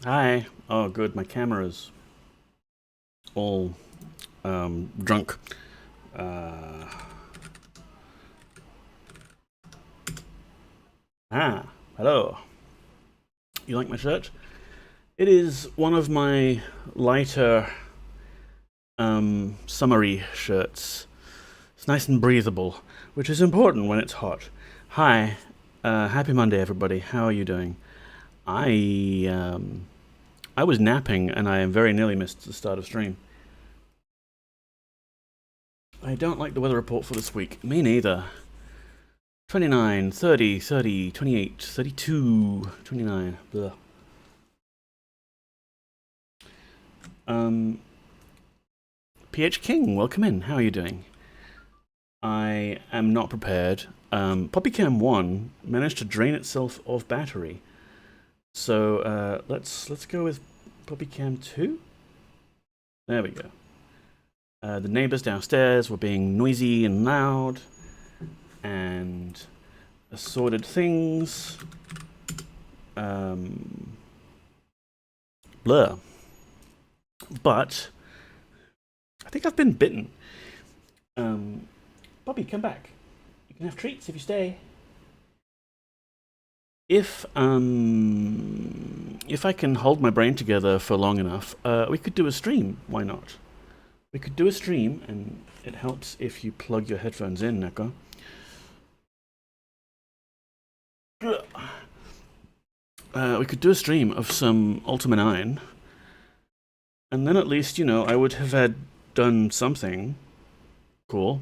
Hi. Oh, good. My camera's all drunk. Uh, hello. You like my shirt? It is one of my lighter, summery shirts. It's nice and breathable, which is important when it's hot. Hi. Happy Monday, everybody. How are you doing? I, um, I was napping and I very nearly missed the start of stream. I don't like the weather report for this week. Me neither. 29, 30, 30, 28, 32, 29. Blah. Um, PH King, welcome in. How are you doing? I am not prepared. PuppyCam 1 managed to drain itself of battery. So let's go with PuppyCam 2. There we go. The neighbors downstairs were being noisy and loud and assorted things. Blur. But I think I've been bitten. Bobby, come back. You can have treats if you stay. If I can hold my brain together for long enough, we could do a stream. Why not? We could do a stream, and it helps if you plug your headphones in, Neko. We could do a stream of some Ultima IX, and then at least, I would have had done something cool.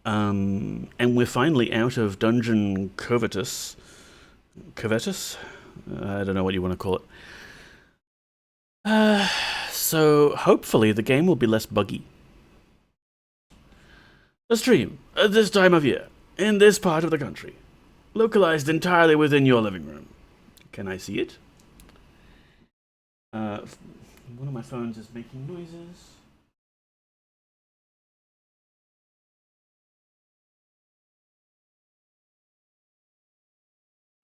And we're finally out of Dungeon Covetous. Covetous? I don't know what you want to call it. So hopefully the game will be less buggy. A stream at this time of year, in this part of the country, localized entirely within your living room. Can I see it? One of my phones is making noises.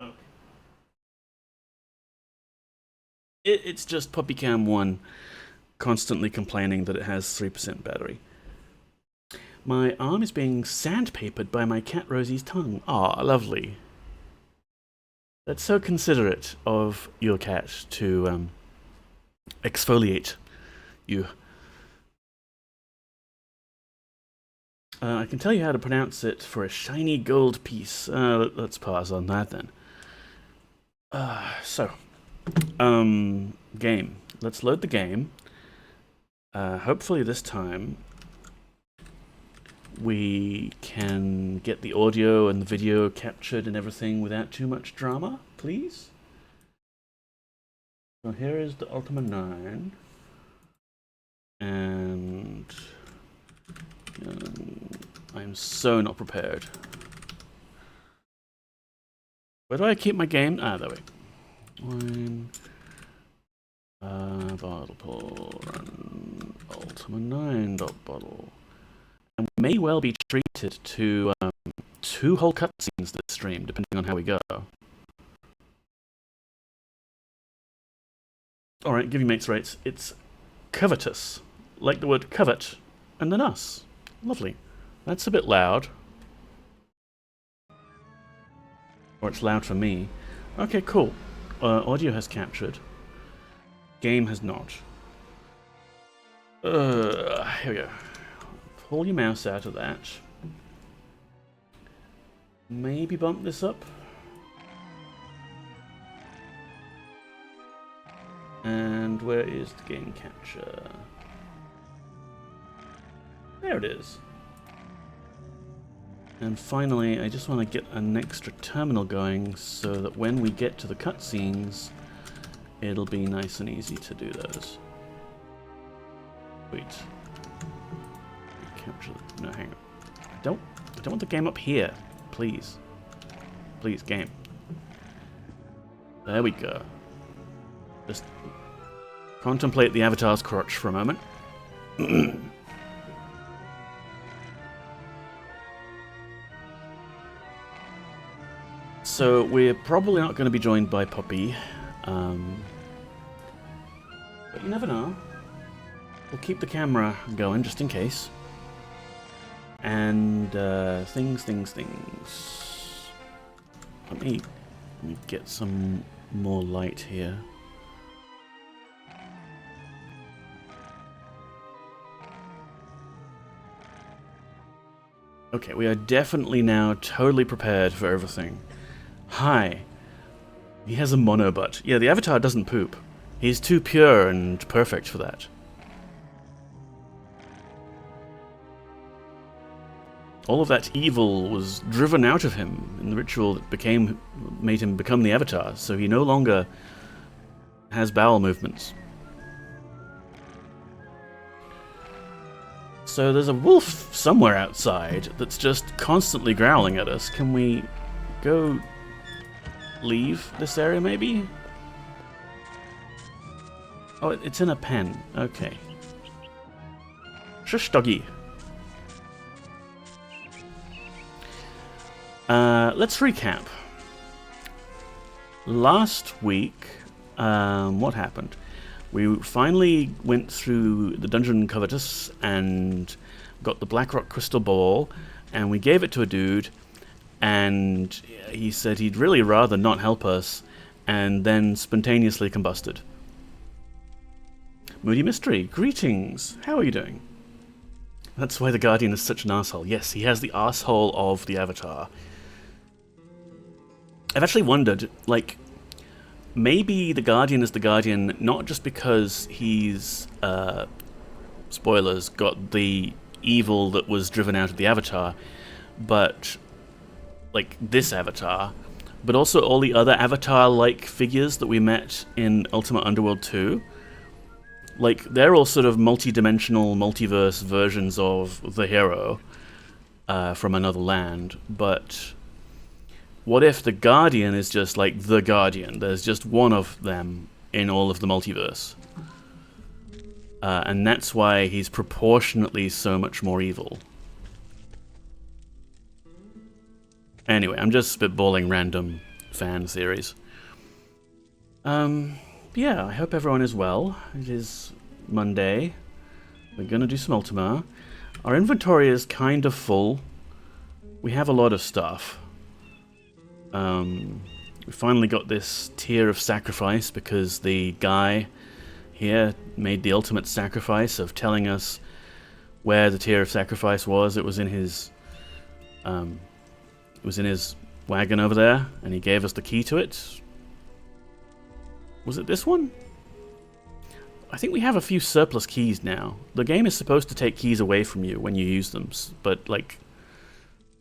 Okay. It's just PuppyCam 1 constantly complaining that it has 3% battery. My arm is being sandpapered by my cat Rosie's tongue. Aw, lovely. That's so considerate of your cat to exfoliate you. I can tell you how to pronounce it for a shiny gold piece. Let's pause on that then. Game. Let's load the game. Hopefully this time we can get the audio and the video captured and everything without too much drama, please. So here is the Ultima IX. And I'm so not prepared. Where do I keep my game? Ah, there we go. Wine. Bottle pull, run Ultima IX.bottle. And we may well be treated to 2 whole cutscenes this stream, depending on how we go. Alright, give you mates rates. It's covetous, like the word covet, and then us. Lovely. That's a bit loud. Or it's loud for me. Okay, cool. Audio has captured. Game has not. Here we go. Pull your mouse out of that. Maybe bump this up. And where is the game capture? There it is. And finally, I just want to get an extra terminal going so that when we get to the cutscenes, it'll be nice and easy to do those. Wait. Capture the, no, hang on. I don't want the game up here. Please. Please, game. There we go. Just contemplate the avatar's crotch for a moment. So we're probably not going to be joined by Poppy. But you never know. We'll keep the camera going just in case. And things. Let me get some more light here. Okay, we are definitely now totally prepared for everything. Hi. He has a mono butt. Yeah, the avatar doesn't poop. He's too pure and perfect for that. All of that evil was driven out of him in the ritual that made him become the avatar, so he no longer has bowel movements. So there's a wolf somewhere outside that's just constantly growling at us. Can we go leave this area, maybe? Oh, it's in a pen. Okay. Shush, doggy. Let's recap. Last week, what happened? We finally went through the Dungeon Covetous and got the Blackrock Crystal Ball, and we gave it to a dude, and he said he'd really rather not help us, and then spontaneously combusted. Moody Mystery, greetings. How are you doing? That's why the Guardian is such an asshole. Yes, he has the asshole of the Avatar. I've actually wondered, like, maybe the Guardian is the Guardian not just because he's, spoilers, got the evil that was driven out of the Avatar, but, like, this Avatar, but also all the other Avatar-like figures that we met in Ultima Underworld 2. Like, they're all sort of multi-dimensional, multiverse versions of the hero from another land, but what if the Guardian is just like the Guardian? There's just one of them in all of the multiverse. And that's why he's proportionately so much more evil. Anyway, I'm just spitballing random fan theories. Yeah, I hope everyone is well. It is Monday. We're gonna do some Ultima. Our inventory is kind of full. We have a lot of stuff. We finally got this tier of sacrifice because the guy here made the ultimate sacrifice of telling us where the tier of sacrifice was. It was in his wagon over there, and he gave us the key to it. Was it this one? I think we have a few surplus keys now. The game is supposed to take keys away from you when you use them, but, like,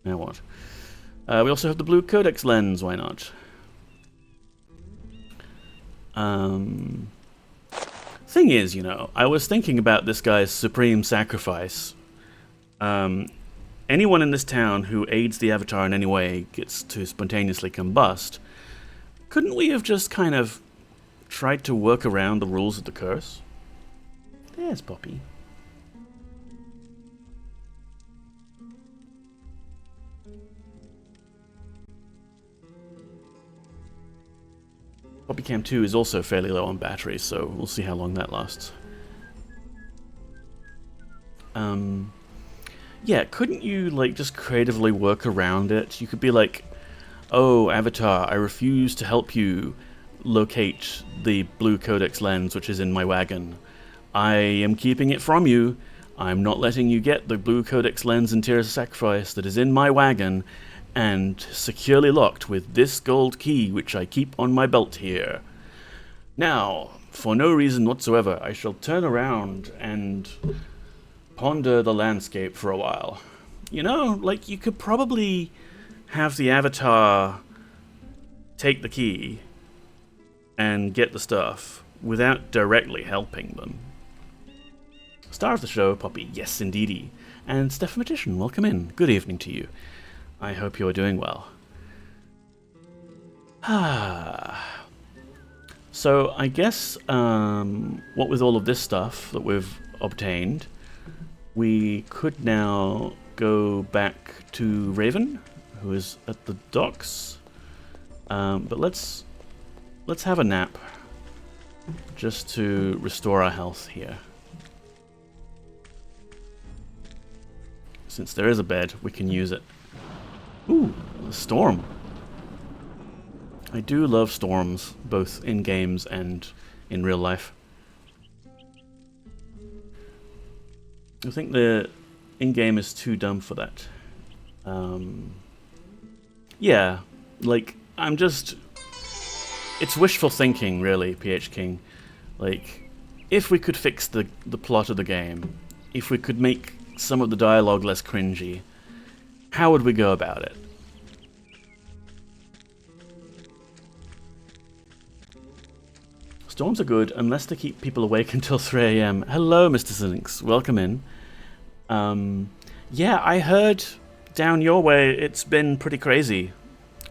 now what? We also have the blue codex lens, why not? Thing is, you know, I was thinking about this guy's supreme sacrifice. Anyone in this town who aids the Avatar in any way gets to spontaneously combust. Couldn't we have just kind of tried to work around the rules of the curse? There's Poppy. PoppyCam 2 is also fairly low on batteries, so we'll see how long that lasts. Yeah, couldn't you, like, just creatively work around it? You could be like, oh, Avatar, I refuse to help you locate the blue codex lens which is in my wagon. I am keeping it from you. I'm not letting you get the blue codex lens and Tears of Sacrifice that is in my wagon and securely locked with this gold key which I keep on my belt here. Now, for no reason whatsoever, I shall turn around and ponder the landscape for a while. You know, like, you could probably have the Avatar take the key and get the stuff without directly helping them. Star of the show, Poppy, yes indeedy. And Stephamatician, welcome in. Good evening to you. I hope you're doing well. So I guess, what with all of this stuff that we've obtained, we could now go back to Raven, who is at the docks, But let's have a nap, just to restore our health here. Since there is a bed, we can use it. Ooh, a storm. I do love storms, both in games and in real life. I think the in-game is too dumb for that. Yeah, like, I'm just... It's wishful thinking, really, PH King. Like, if we could fix the plot of the game, if we could make some of the dialogue less cringy, how would we go about it? Storms are good, unless they keep people awake until 3 AM. Hello, Mr. Sinix. Welcome in. Yeah, I heard down your way it's been pretty crazy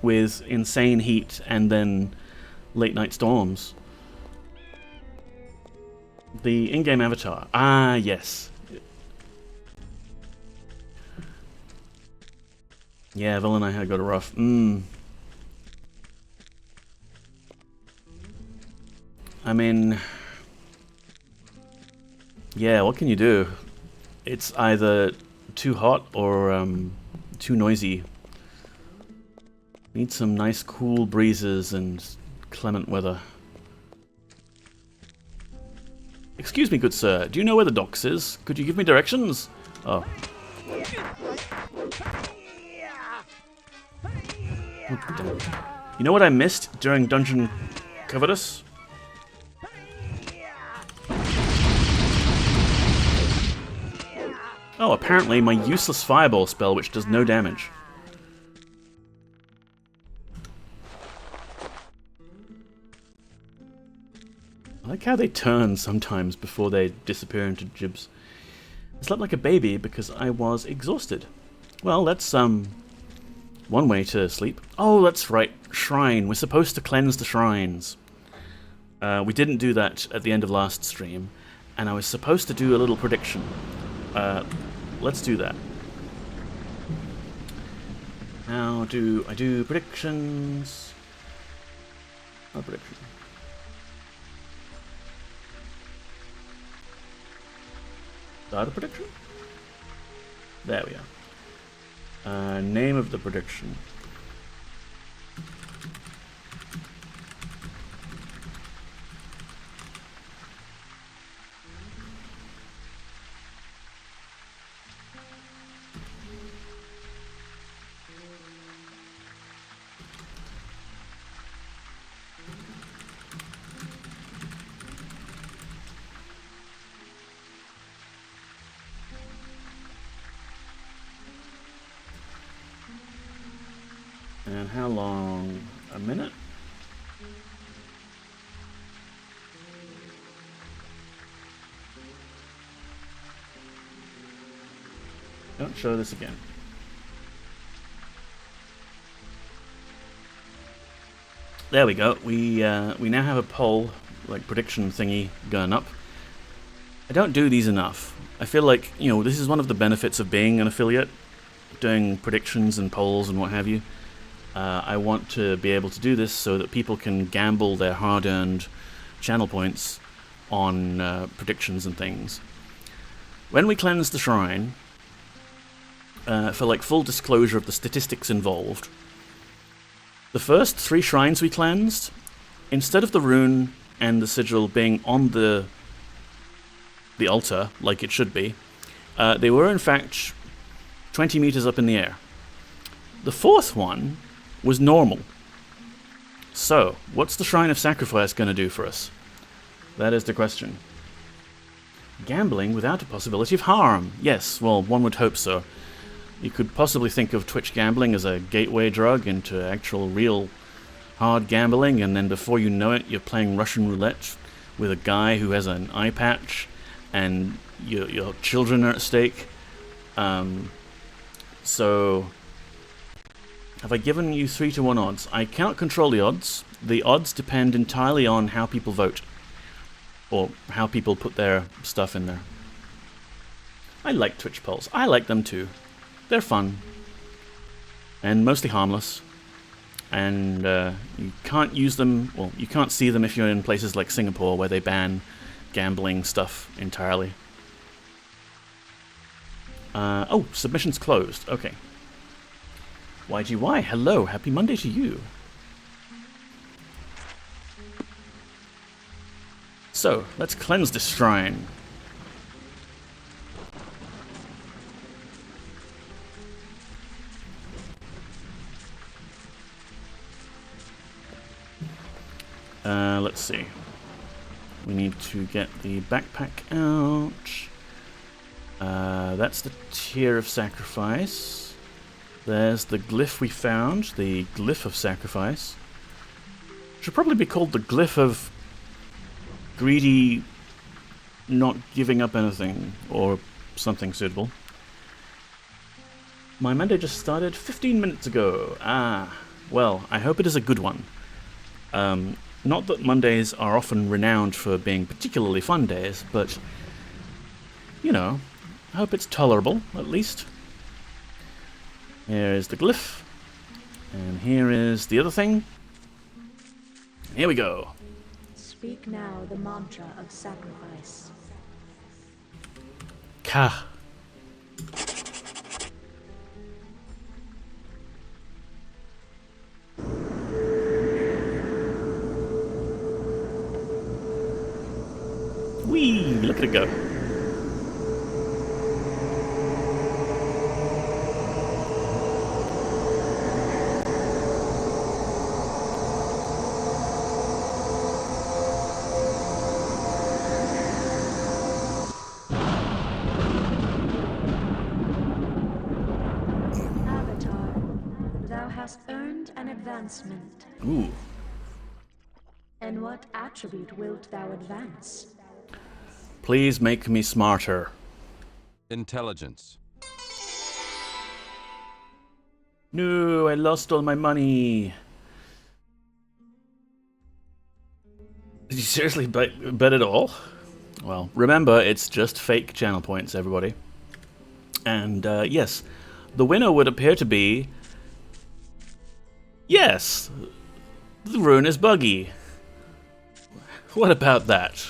with insane heat and then late night storms. The in-game avatar. Ah, yes. Yeah, Vil and I had got a rough. I mean, yeah, what can you do? It's either too hot or too noisy. Need some nice cool breezes and clement weather. Excuse me, good sir, do you know where the docks is? Could you give me directions? Oh. You know what I missed during Dungeon Covetous? Oh, apparently my useless fireball spell, which does no damage. I like how they turn sometimes before they disappear into gibs. I slept like a baby because I was exhausted. Well, that's one way to sleep. Oh, that's right, shrine. We're supposed to cleanse the shrines. We didn't do that at the end of last stream, and I was supposed to do a little prediction. Let's do that. How do I do predictions? Oh, prediction. Start a prediction? There we are. Name of the prediction. And how long? A minute? Don't show this again. There we go. We now have a poll, like prediction thingy, going up. I don't do these enough. I feel like, you know, this is one of the benefits of being an affiliate, doing predictions and polls and what have you. I want to be able to do this so that people can gamble their hard-earned channel points on predictions and things. When we cleanse the shrine, for like full disclosure of the statistics involved, the first 3 shrines we cleansed, instead of the rune and the sigil being on the altar, like it should be, they were in fact 20 meters up in the air. The 4th one was normal. So, what's the Shrine of Sacrifice going to do for us? That is the question. Gambling without a possibility of harm. Yes, well, one would hope so. You could possibly think of Twitch gambling as a gateway drug into actual real hard gambling, and then before you know it, you're playing Russian roulette with a guy who has an eye patch, and your children are at stake. So, have I given you 3-to-1 odds? I cannot control the odds. The odds depend entirely on how people vote, or how people put their stuff in there. I like Twitch polls. I like them too. They're fun. And mostly harmless. and you can't use them, well, you can't see them if you're in places like Singapore where they ban gambling stuff entirely. Oh, submission's closed. Okay. YGY, hello, happy Monday to you. So, let's cleanse this shrine. Let's see. We need to get the backpack out. That's the Tear of Sacrifice. There's the glyph we found, the Glyph of Sacrifice. Should probably be called the Glyph of Greedy Not Giving Up Anything, or something suitable. My Monday just started 15 minutes ago. Ah, well, I hope it is a good one. Not that Mondays are often renowned for being particularly fun days, but, you know, I hope it's tolerable, at least. Here is the glyph, and here is the other thing. Here we go. Speak now the mantra of sacrifice. Ka. Whee! Look at it go. Avatar, thou hast earned an advancement. Ooh. And what attribute wilt thou advance? Please make me smarter. Intelligence. No, I lost all my money. Did you seriously bet it all? Well, remember, it's just fake channel points, everybody. And, yes, the winner would appear to be... Yes! The rune is buggy. What about that?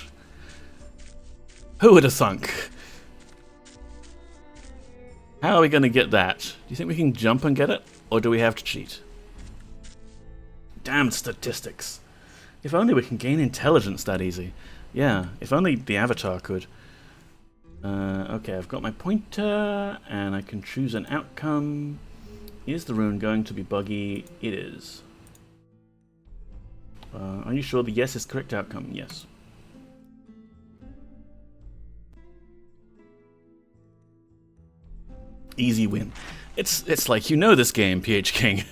Who would have thunk? How are we going to get that? Do you think we can jump and get it? Or do we have to cheat? Damn statistics. If only we can gain intelligence that easy. Yeah, if only the avatar could. Okay, I've got my pointer, and I can choose an outcome. Is the rune going to be buggy? It is. Are you sure the yes is correct outcome? Yes. Easy win. It's like you know this game, PH King.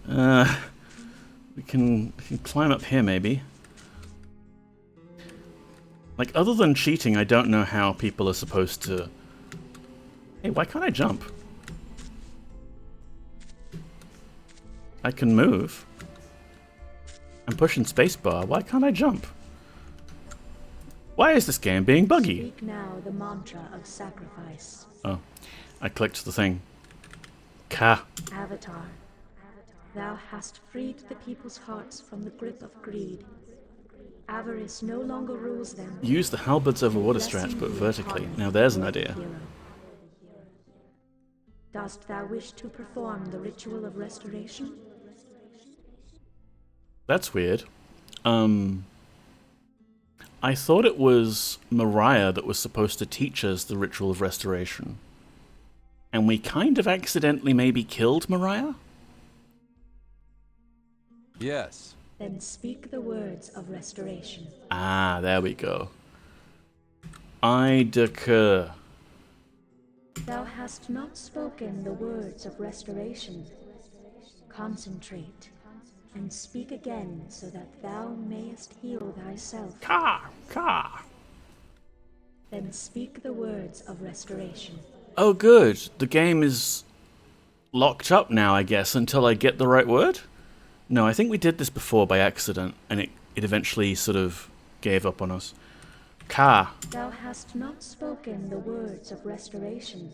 We can climb up here maybe. Like, other than cheating, I don't know how people are supposed to... Hey, why can't I jump? I can move. I'm pushing spacebar. Why can't I jump? Why is this game being buggy? Speak now the mantra of sacrifice. Oh, I clicked the thing. Ka. Avatar, thou hast freed the people's hearts from the grip of greed. Avarice no longer rules them. Use the halberds over water strats, but vertically. Now there's an idea. Dost thou wish to perform the ritual of restoration? That's weird. I thought it was Mariah that was supposed to teach us the ritual of restoration. And we kind of accidentally maybe killed Mariah? Yes. Then speak the words of restoration. Ah, there we go. I declare. Thou hast not spoken the words of restoration. Concentrate, and speak again so that thou mayest heal thyself. Ka! Ka! Then speak the words of restoration. Oh good, the game is locked up now, I guess, until I get the right word? No, I think we did this before by accident, and it eventually sort of gave up on us. Ka. Thou hast not spoken the words of restoration.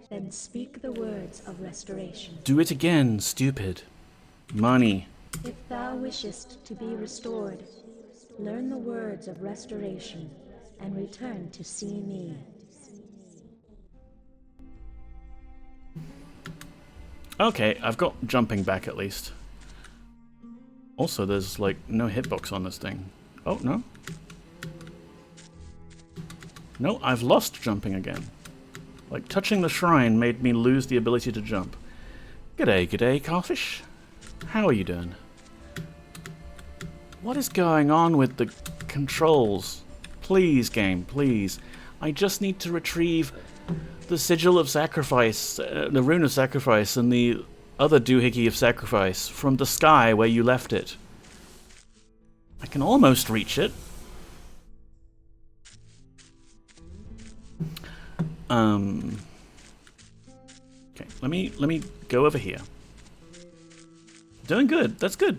Then speak the words of restoration. Do it again, stupid. Money. If thou wishest to be restored, learn the words of restoration and return to see me. Okay, I've got jumping back at least. Also, there's like no hitbox on this thing. Oh, no. No, I've lost jumping again. Like, touching the shrine made me lose the ability to jump. G'day, g'day, Carfish. How are you doing? What is going on with the controls? Please, game, please. I just need to retrieve the Sigil of Sacrifice, the Rune of Sacrifice, and the other Doohickey of Sacrifice from the sky where you left it. I can almost reach it. Okay, let me go over here. Doing good. That's good.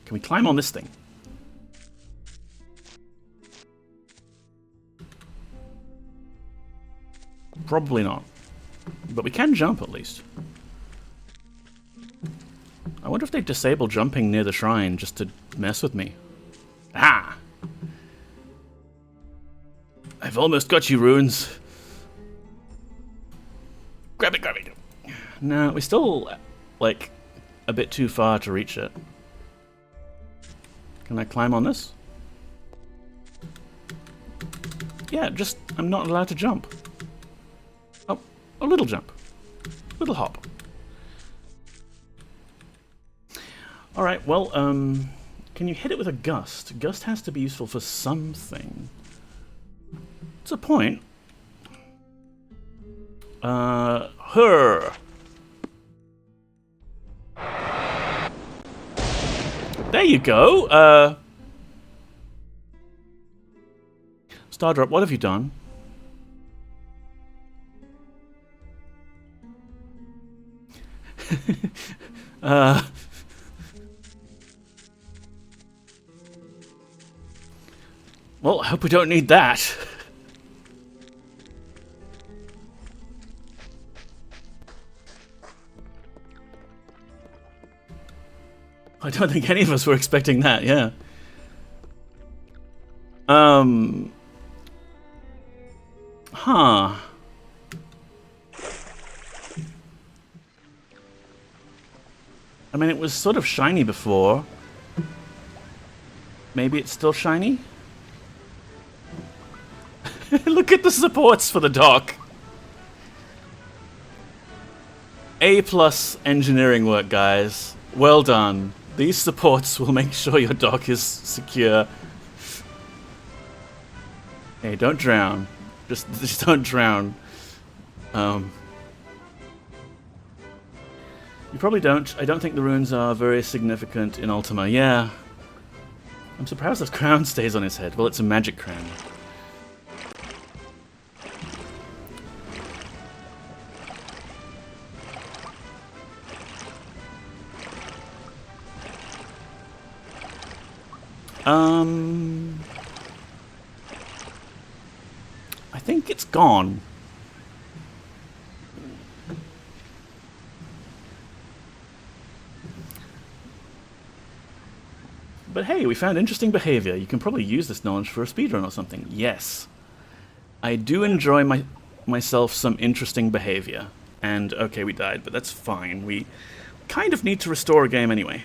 Can we climb on this thing? Probably not. But we can jump at least. I wonder if they disable jumping near the shrine just to mess with me. Ah! I've almost got you, runes. Grab it, grab it. No, we're still, like, a bit too far to reach it. Can I climb on this? Yeah, just, I'm not allowed to jump. Oh, a little jump. Little hop. Alright, well, can you hit it with a gust? Gust has to be useful for something. What's the point? Her. There you go. Stardrop, what have you done? Well, I hope we don't need that. I don't think any of us were expecting that, yeah. Huh. I mean, it was sort of shiny before. Maybe it's still shiny? Look at the supports for the dock. A+ engineering work, guys. Well done. These supports will make sure your dock is secure. Hey, don't drown. Just don't drown. You probably don't. I don't think the runes are very significant in Ultima. Yeah. I'm surprised the crown stays on his head. Well, it's a magic crown. I think it's gone. But hey, we found interesting behavior. You can probably use this knowledge for a speedrun or something. Yes. I do enjoy myself some interesting behavior. And, okay, we died, but that's fine. We kind of need to restore a game anyway.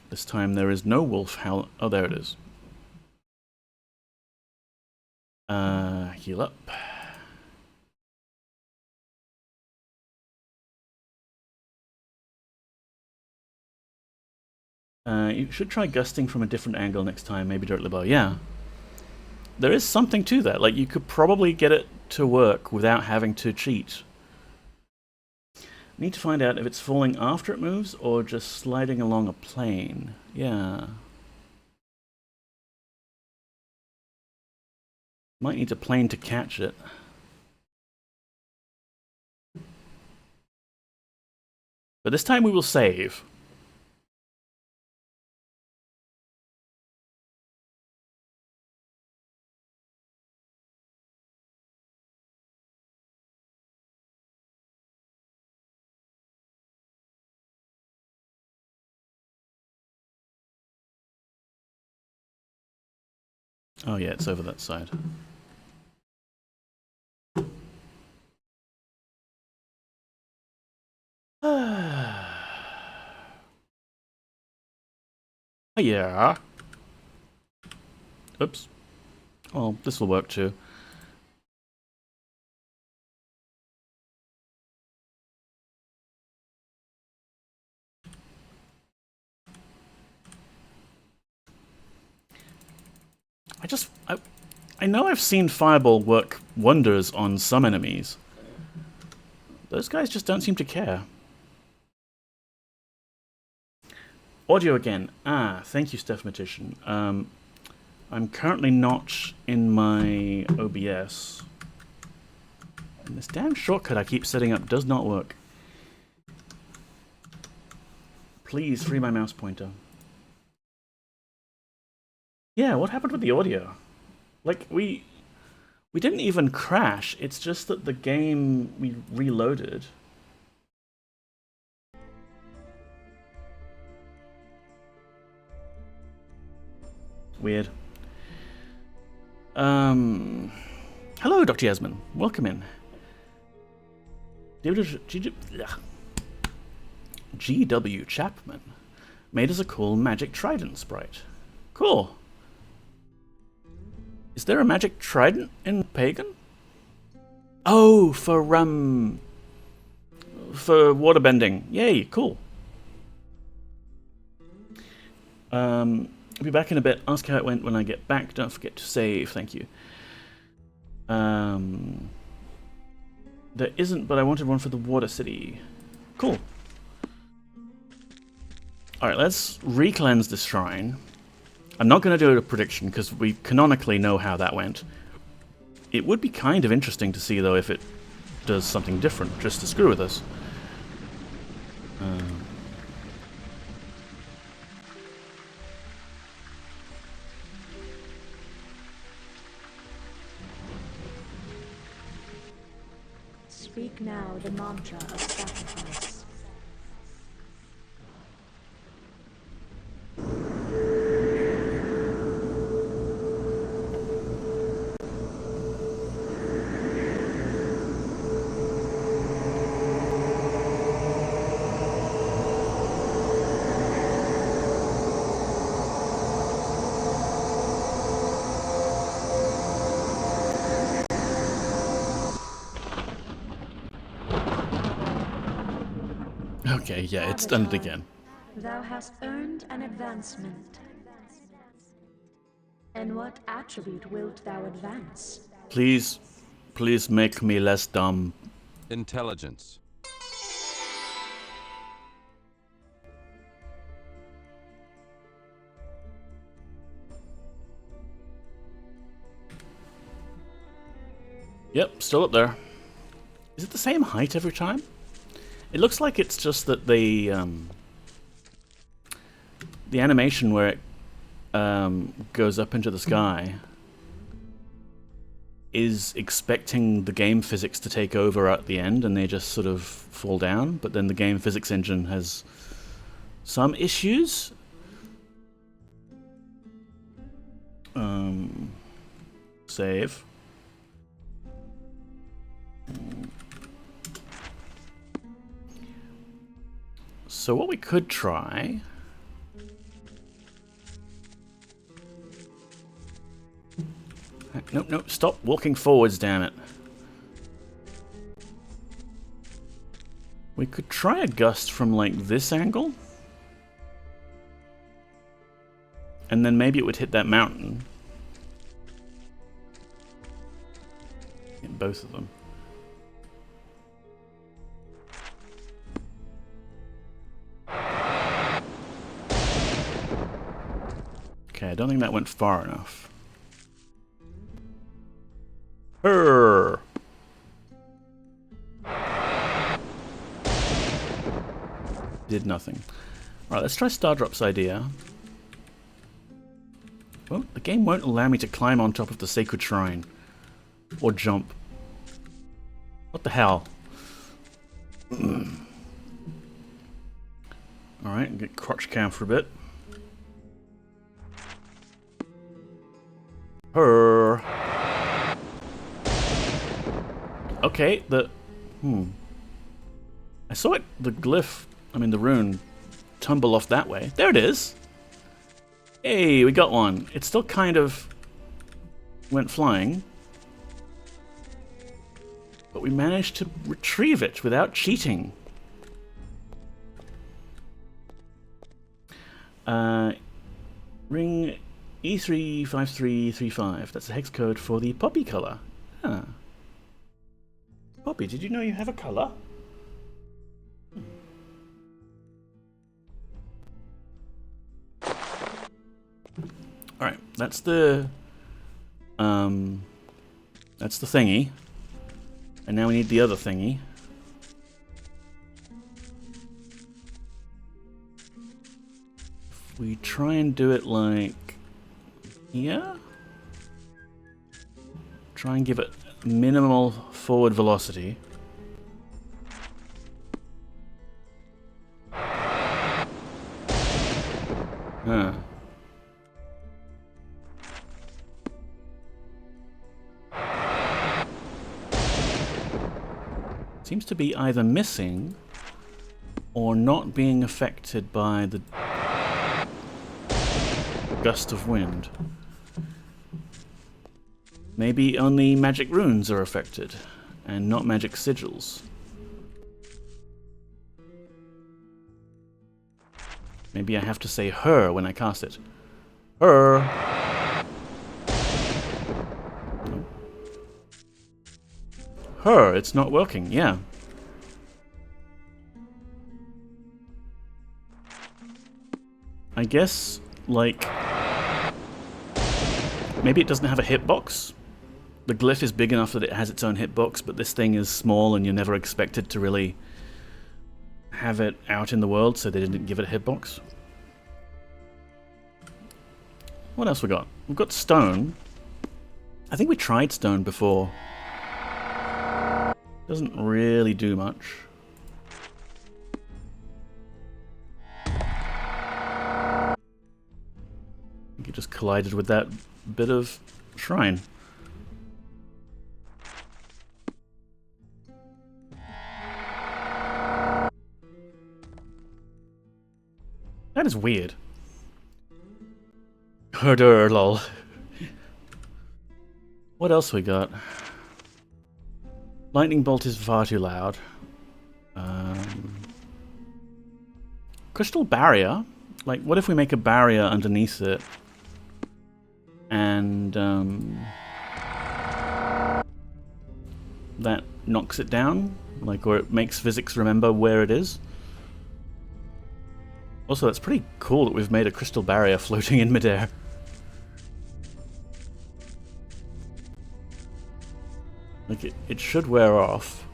This time there is no wolf howl. Oh, there it is. Heal up. You should try gusting from a different angle next time, maybe directly below. Yeah. There is something to that. Like, you could probably get it to work without having to cheat. Need to find out if it's falling after it moves or just sliding along a plane. Yeah. Might need a plane to catch it. But this time we will save. Oh yeah, it's over that side. Yeah. Oops. Oh, this will work too. I know I've seen Fireball work wonders on some enemies. Those guys just don't seem to care. Audio again. Ah, thank you, Stephmatician. I'm currently not in my OBS. And this damn shortcut I keep setting up does not work. Please free my mouse pointer. Yeah, what happened with the audio? Like, we didn't even crash. It's just that the game, we reloaded. Weird. Hello, Dr. Yasmin. Welcome in. GW Chapman made us a cool magic trident sprite. Cool. Is there a magic trident in Pagan? Oh, for waterbending. Yay, cool. I'll be back in a bit. Ask how it went when I get back. Don't forget to save. Thank you. There isn't, but I wanted one for the Water City. Cool. Alright, let's re-cleanse this shrine. I'm not going to do a prediction, because we canonically know how that went. It would be kind of interesting to see, though, if it does something different, just to screw with us. Speak now the mantra of sacrifice. Okay, yeah, it's done it again. Thou hast earned an advancement. And what attribute wilt thou advance? Please make me less dumb. Intelligence. Yep, still up there. Is it the same height every time? It looks like it's just that the animation where it goes up into the sky is expecting the game physics to take over at the end, and they just sort of fall down, but then the game physics engine has some issues. Save. So what we could try... Nope, stop walking forwards, damn it. We could try a gust from, like, this angle. And then maybe it would hit that mountain. Hit both of them. Okay, I don't think that went far enough. Did nothing. Alright, let's try Stardrop's idea. Well, the game won't allow me to climb on top of the sacred shrine. Or jump. What the hell? Alright, get crotch cam for a bit. Her. Okay, I saw it, the glyph, the rune, tumble off that way. There it is! Hey, we got one. It still kind of went flying. But we managed to retrieve it without cheating. Ring E35335. That's the hex code for the poppy color. Huh. Poppy, did you know you have a color? Alright, that's the thingy. And now we need the other thingy. If we try and do it like here. Try and give it minimal forward velocity. Huh. Seems to be either missing or not being affected by the gust of wind. Maybe only magic runes are affected and not magic sigils. Maybe I have to say her when I cast it. Her. No. Her, it's not working, yeah. I guess, like, maybe it doesn't have a hitbox. The glyph is big enough that it has its own hitbox, but this thing is small and you're never expected to really have it out in the world, so they didn't give it a hitbox. What else we got? We've got stone. I think we tried stone before. Doesn't really do much. I think it just collided with that bit of shrine. That is weird. Herder, lol. What else we got? Lightning bolt is far too loud. Crystal barrier? Like, what if we make a barrier underneath it? And, that knocks it down? Like, or it makes physics remember where it is? Also, it's pretty cool that we've made a crystal barrier floating in midair. Like, it should wear off.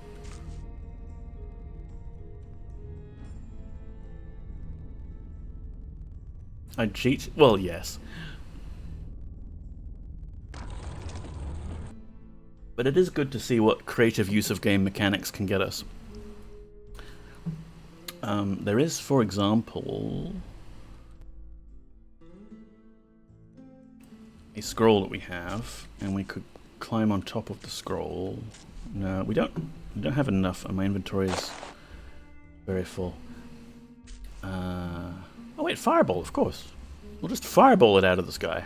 I'd cheat? Well, yes. But it is good to see what creative use of game mechanics can get us. There is, for example, a scroll that we have, and we could climb on top of the scroll. No, we don't have enough, and my inventory is very full. Oh wait, fireball, of course. We'll just fireball it out of the sky.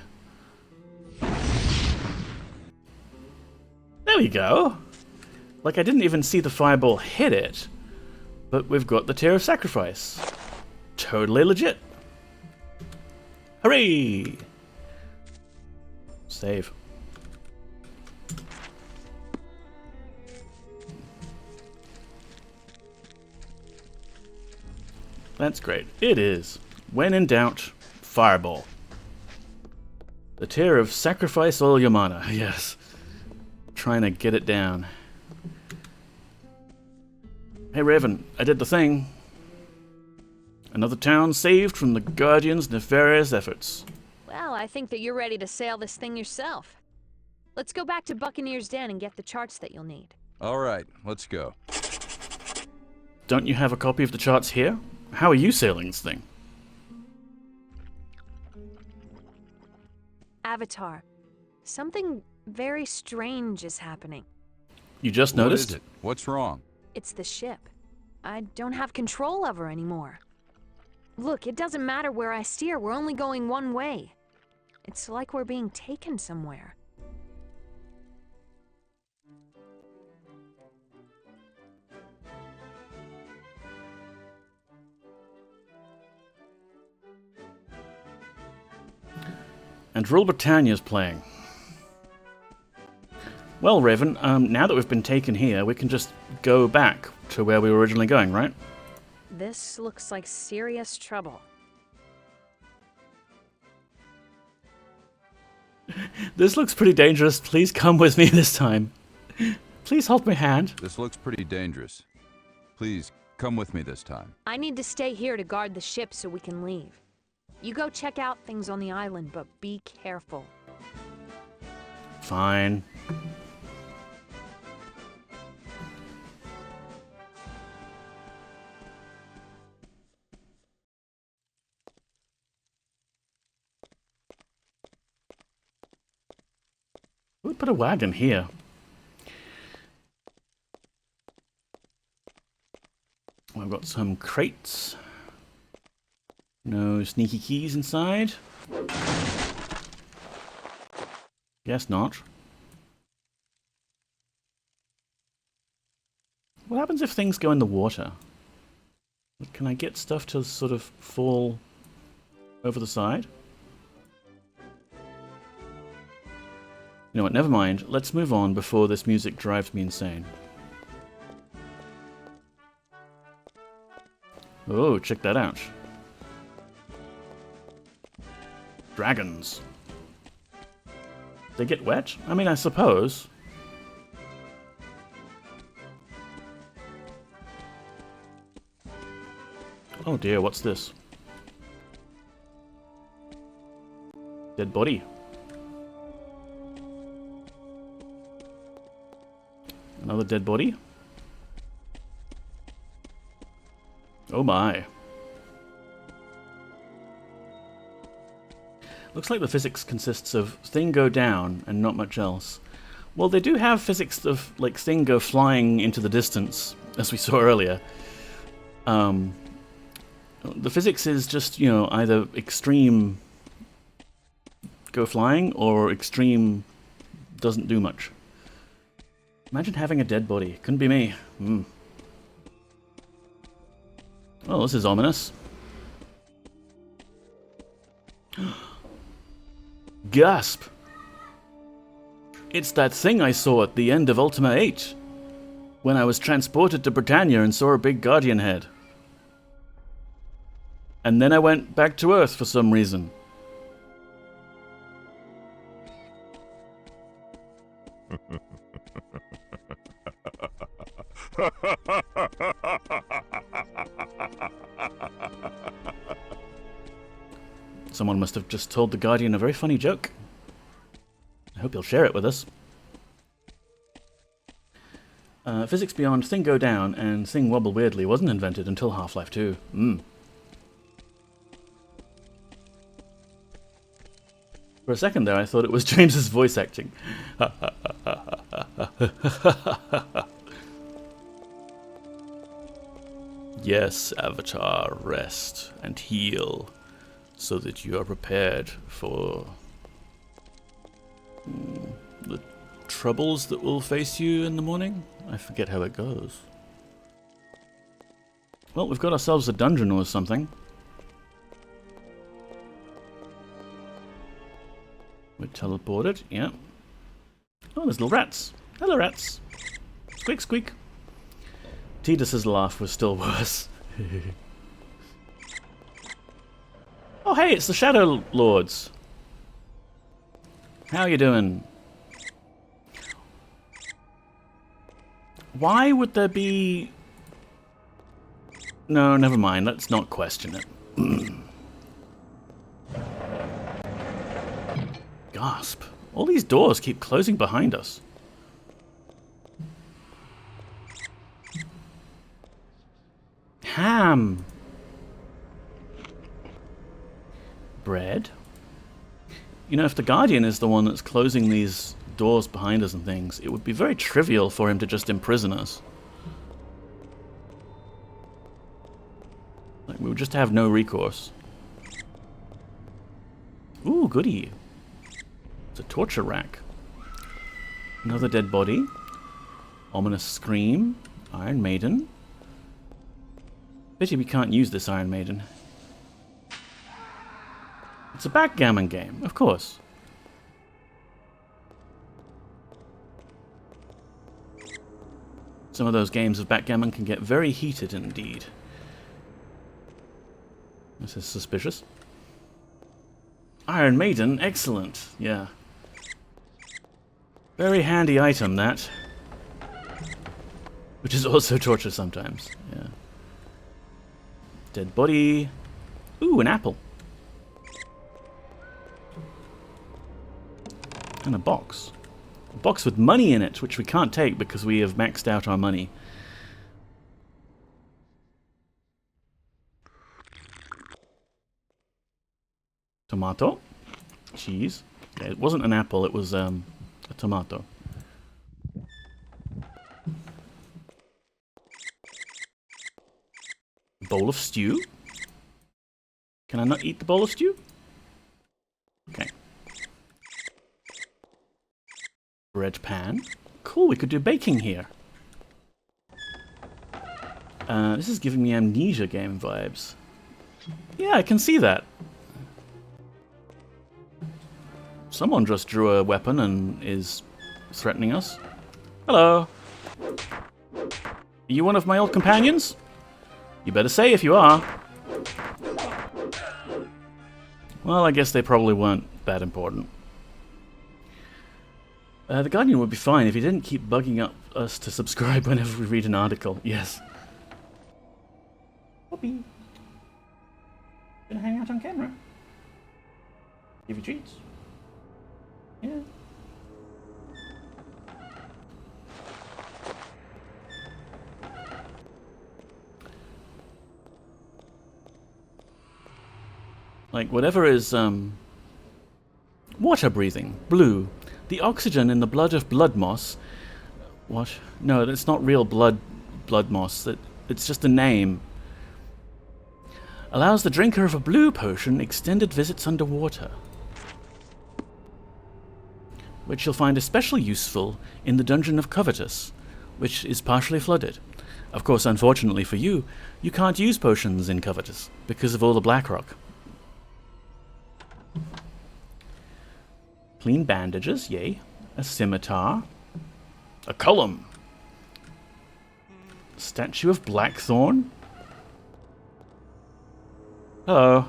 There we go. Like, I didn't even see the fireball hit it, but we've got the Tear of Sacrifice. Totally legit. Hooray! Save. That's great. It is. When in doubt, fireball. The Tear of Sacrifice all your mana. Yes. Trying to get it down. Hey Raven, I did the thing. Another town saved from the Guardian's nefarious efforts. Well, I think that you're ready to sail this thing yourself. Let's go back to Buccaneer's den and get the charts that you'll need. All right, let's go. Don't you have a copy of the charts here? How are you sailing this thing? Avatar, something very strange is happening. You just What noticed? is it? What's wrong? It's the ship. I don't have control of her anymore. Look, it doesn't matter where I steer, we're only going one way. It's like we're being taken somewhere. And Rule Britannia's playing. Well, Raven, now that we've been taken here, we can just go back to where we were originally going, right? This looks like serious trouble. This looks pretty dangerous. Please come with me this time. Please hold my hand. This looks pretty dangerous. Please, come with me this time. I need to stay here to guard the ship so we can leave. You go check out things on the island, but be careful. Fine. We'll put a wagon here. We've got some crates. No sneaky keys inside. Guess not. What happens if things go in the water? Can I get stuff to sort of fall over the side? You know what, never mind. Let's move on before this music drives me insane. Oh, check that out. Dragons. They get wet? I mean, I suppose. Oh dear, what's this? Dead body. Another dead body. Oh my. Looks like the physics consists of thing go down and not much else. Well, they do have physics of, like, thing go flying into the distance, as we saw earlier. The physics is just, you know, either extreme go flying or extreme doesn't do much. Imagine having a dead body. Couldn't be me. Well, this is ominous. Gasp! It's that thing I saw at the end of Ultima IX, when I was transported to Britannia and saw a big guardian head. And then I went back to Earth for some reason. Someone must have just told the Guardian a very funny joke. I hope he'll share it with us. Physics beyond thing go down and thing wobble weirdly wasn't invented until Half-Life 2. For a second there I thought it was James's voice acting. Yes, Avatar, rest and heal, so that you are prepared for the troubles that will face you in the morning. I forget how it goes. Well, we've got ourselves a dungeon or something. We're teleported, yeah. Oh, there's little rats. Hello, rats. Squeak, squeak. Tidus's laugh was still worse. Oh, hey, it's the Shadow Lords. How you doing? Why would there be No, never mind. Let's not question it. Gasp. All these doors keep closing behind us. Ham. Bread. You know, if the Guardian is the one that's closing these doors behind us and things, it would be very trivial for him to just imprison us. Like, we would just have no recourse. Ooh, goody. It's a torture rack. Another dead body. Ominous scream. Iron Maiden. Pity we can't use this Iron Maiden. It's a backgammon game, of course. Some of those games of backgammon can get very heated indeed. This is suspicious. Iron Maiden, excellent, yeah. Very handy item, that. Which is also torture sometimes, yeah. Dead body. Ooh, an apple. And a box. A box with money in it, which we can't take because we have maxed out our money. Tomato. Cheese. Okay, it wasn't an apple, it was a tomato. Bowl of stew. Can I not eat the bowl of stew? Okay. Bread pan. Cool, we could do baking here. This is giving me Amnesia game vibes. Yeah, I can see that. Someone just drew a weapon and is threatening us. Hello. Are you one of my old companions? You better say if you are. Well, I guess they probably weren't that important. The Guardian would be fine if he didn't keep bugging up us to subscribe whenever we read an article. Yes. Poppy. Gonna hang out on camera. Give you treats. Yeah. Like, whatever is, water breathing, blue. The oxygen in the blood of blood moss. What? No, that's not real blood moss. It's just a name. Allows the drinker of a blue potion extended visits underwater, which you'll find especially useful in the Dungeon of Covetous, which is partially flooded. Of course, unfortunately for you, you can't use potions in Covetous because of all the black rock. Clean bandages, yay. A scimitar. A column. Statue of Blackthorn. Hello.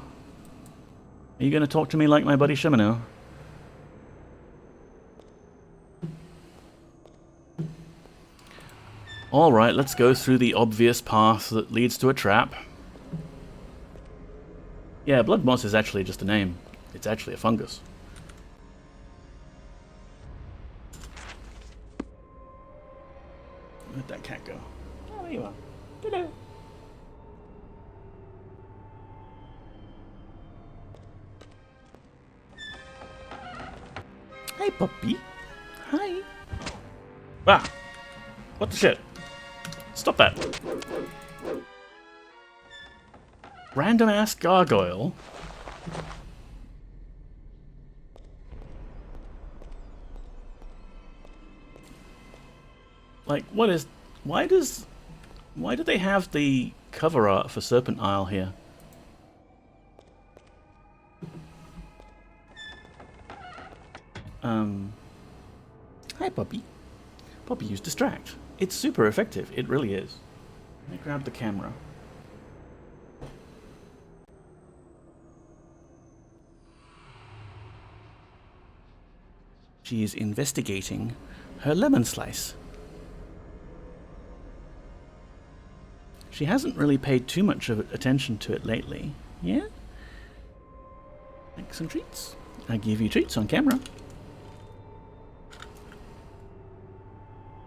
Are you going to talk to me like my buddy Shimano? Alright, let's go through the obvious path that leads to a trap. Yeah, blood moss is actually just a name. It's actually a fungus. Where'd that cat go? Oh, there you are. Hello. Hey, puppy. Hi. Ah! What the shit? Stop that. Random ass gargoyle. Like, what is... Why do they have the cover art for Serpent Isle here? Hi, Puppy. Puppy, use Distract. It's super effective. It really is. Let me grab the camera. She is investigating her lemon slice. She hasn't really paid too much of attention to it lately. Yeah? Like some treats. I give you treats on camera.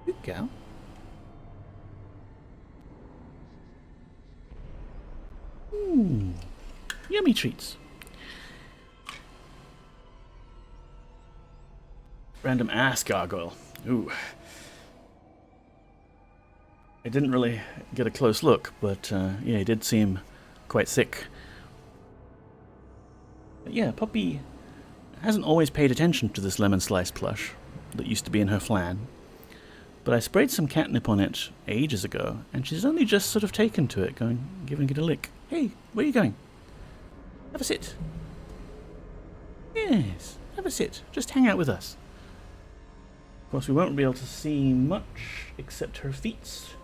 Good girl. Yummy treats. Random ass gargoyle. Ooh. I didn't really get a close look, but yeah, he did seem quite thick. But yeah, Poppy hasn't always paid attention to this lemon slice plush that used to be in her flan. But I sprayed some catnip on it ages ago, and she's only just sort of taken to it, giving it a lick. Hey, where are you going? Have a sit. Yes, have a sit. Just hang out with us. Of course, we won't be able to see much except her feet.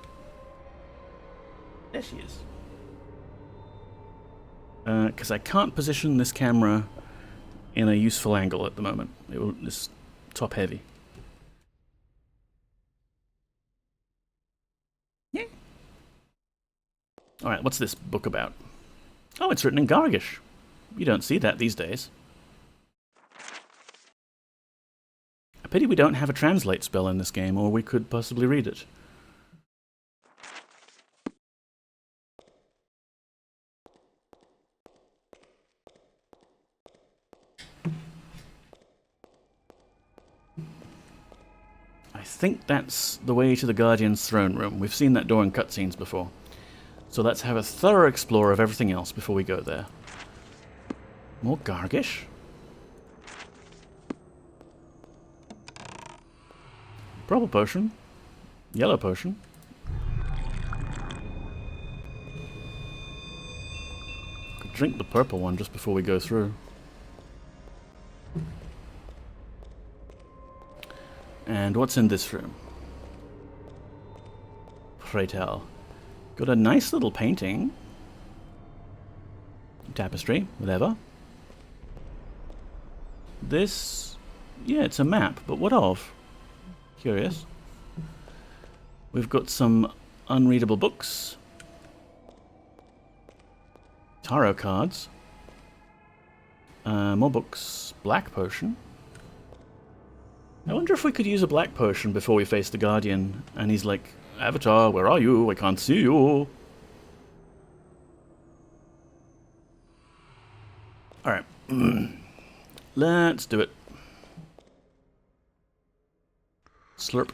There she is. Because I can't position this camera in a useful angle at the moment. It's top heavy. Yeah. Alright, what's this book about? Oh, it's written in Gargish. You don't see that these days. A pity we don't have a translate spell in this game, or we could possibly read it. I think that's the way to the Guardian's throne room. We've seen that door in cutscenes before. So let's have a thorough explore of everything else before we go there. More Gargish? Purple potion. Yellow potion. Could drink the purple one just before we go through. And what's in this room? Pray tell. Got a nice little painting. Tapestry, whatever. This... yeah, it's a map, but what of? Curious. We've got some unreadable books. Tarot cards. More books. Black potion. I wonder if we could use a black potion before we face the Guardian. And he's like, Avatar, where are you? I can't see you. Alright. Let's do it. Slurp.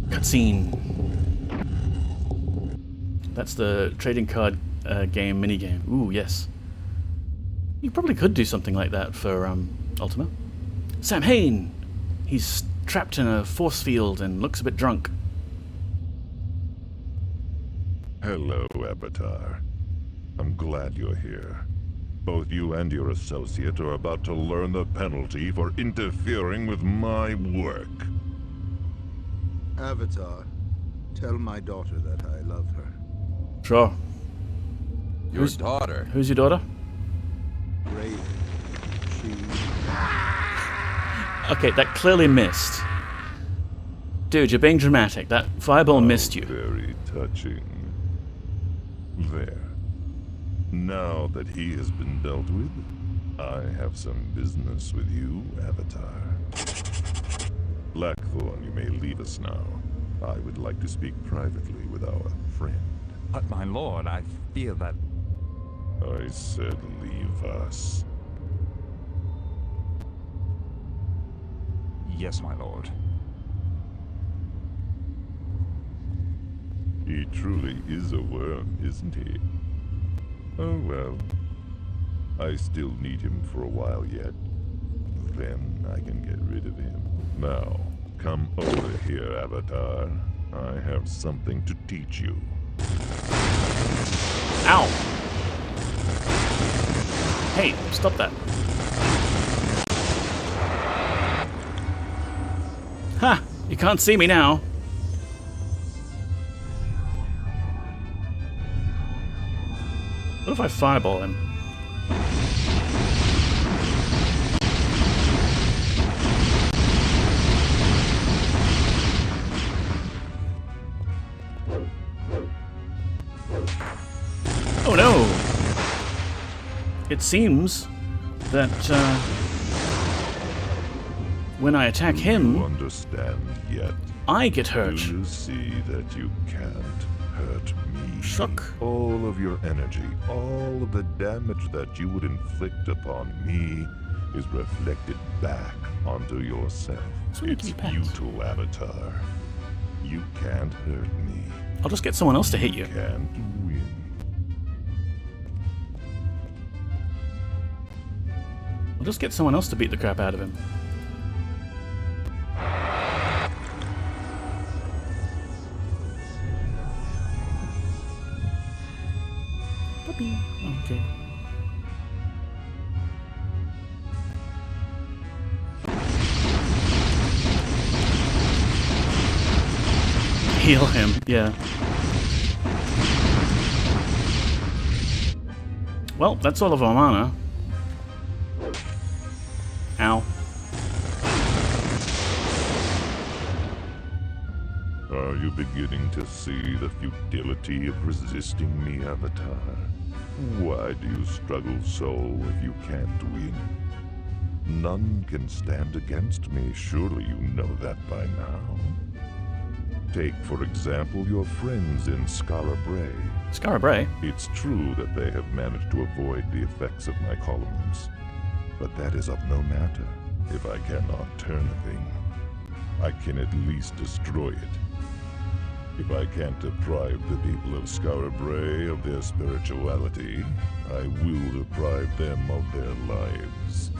Cutscene. That's the trading card game minigame. Ooh, yes. You probably could do something like that for Ultima. Sam Hain! He's trapped in a force field and looks a bit drunk. Hello, Avatar. I'm glad you're here. Both you and your associate are about to learn the penalty for interfering with my work. Avatar, tell my daughter that I love her. Sure. Your daughter? Who's your daughter? Raven. She... Okay, that clearly missed. Dude, you're being dramatic. That fireball missed you. Very touching. There. Now that he has been dealt with, I have some business with you, Avatar. Blackthorn, you may leave us now. I would like to speak privately with our friend. But my lord, I fear that... I said leave us. Yes, my lord. He truly is a worm, isn't he? Oh well. I still need him for a while yet. Then I can get rid of him. Now, come over here, Avatar. I have something to teach you. Ow! Hey, stop that. Ha! You can't see me now. What if I fireball him? it seems that when I attack Do him, you understand yet? I get hurt. Do you see that you can't hurt me? Shook. All of your energy, all of the damage that you would inflict upon me is reflected back onto yourself. So It's futile, Avatar. You can't hurt me. I'll just get someone else to hit you. Can't win. I'll just get someone else to beat the crap out of him. Puppy. Okay. Heal him, yeah. Well, that's all of our mana. Ow. Are you beginning to see the futility of resisting me, Avatar? Why do you struggle so if you can't win? None can stand against me. Surely you know that by now. Take, for example, your friends in Skara Brae. Skara Brae? It's true that they have managed to avoid the effects of my columns. But that is of no matter. If I cannot turn a thing, I can at least destroy it. If I can't deprive the people of Skara Brae of their spirituality, I will deprive them of their lives.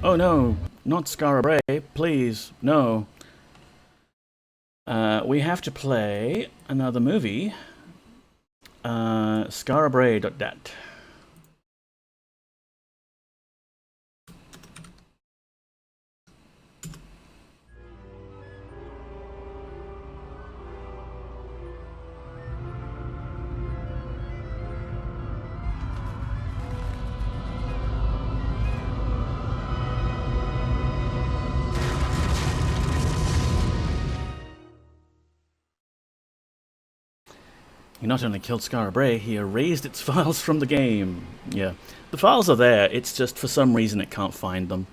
Oh no, not Skara Brae, please, no. We have to play another movie. Skarabrae.dat. He not only killed Skara Brae, he erased its files from the game. Yeah, the files are there, it's just for some reason it can't find them.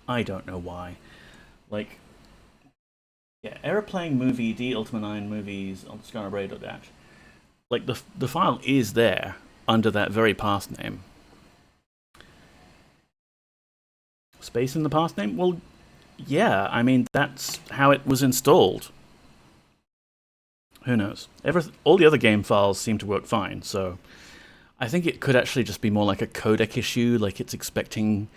I don't know why. Like, yeah, error playing movie, D Ultima IX movies on Skarabrae.dat. Like, the file is there under that very path name. Space in the path name? Well, yeah, I mean, that's how it was installed. Who knows? All the other game files seem to work fine, so I think it could actually just be more like a codec issue, like it's expecting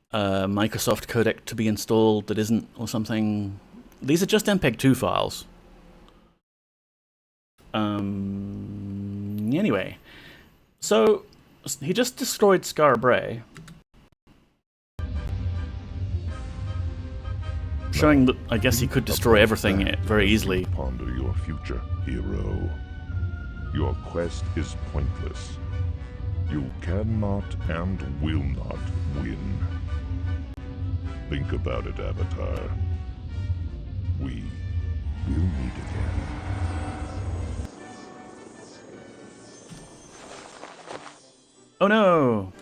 a Microsoft codec to be installed that isn't, or something. These are just MPEG-2 files. Anyway, so he just destroyed Skara Brae, showing that I guess he could destroy everything very easily. Ponder your future, hero. Your quest is pointless. You cannot and will not win. Think about it, Avatar. We will meet again. Oh no!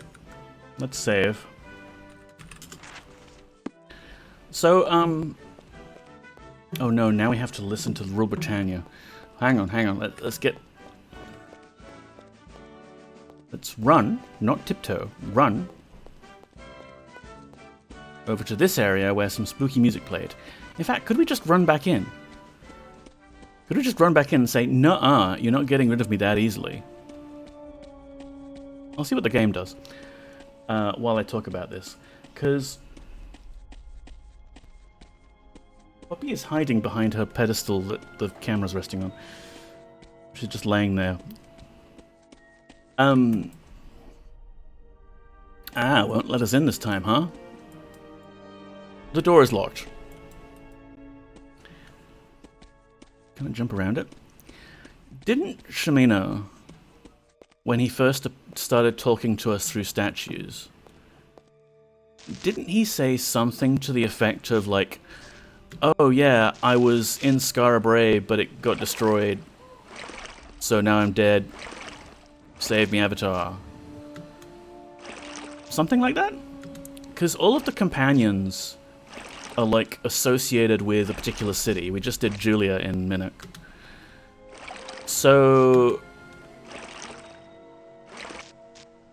Let's save. So, oh no, now we have to listen to Rule Britannia. Hang on, let's get... Let's run, not tiptoe, run over to this area where some spooky music played. In fact, could we just run back in? Could we just run back in and say, nuh-uh, you're not getting rid of me that easily? I'll see what the game does while I talk about this, because Poppy is hiding behind her pedestal that the camera's resting on. She's just laying there. Won't let us in this time, huh? The door is locked. Can I jump around it? Didn't Shamino, when he first started talking to us through statues, didn't he say something to the effect of like, oh yeah, I was in Skara Brae, but it got destroyed, so now I'm dead. Save me, Avatar. Something like that? Because all of the companions are like associated with a particular city. We just did Julia in Minnock. So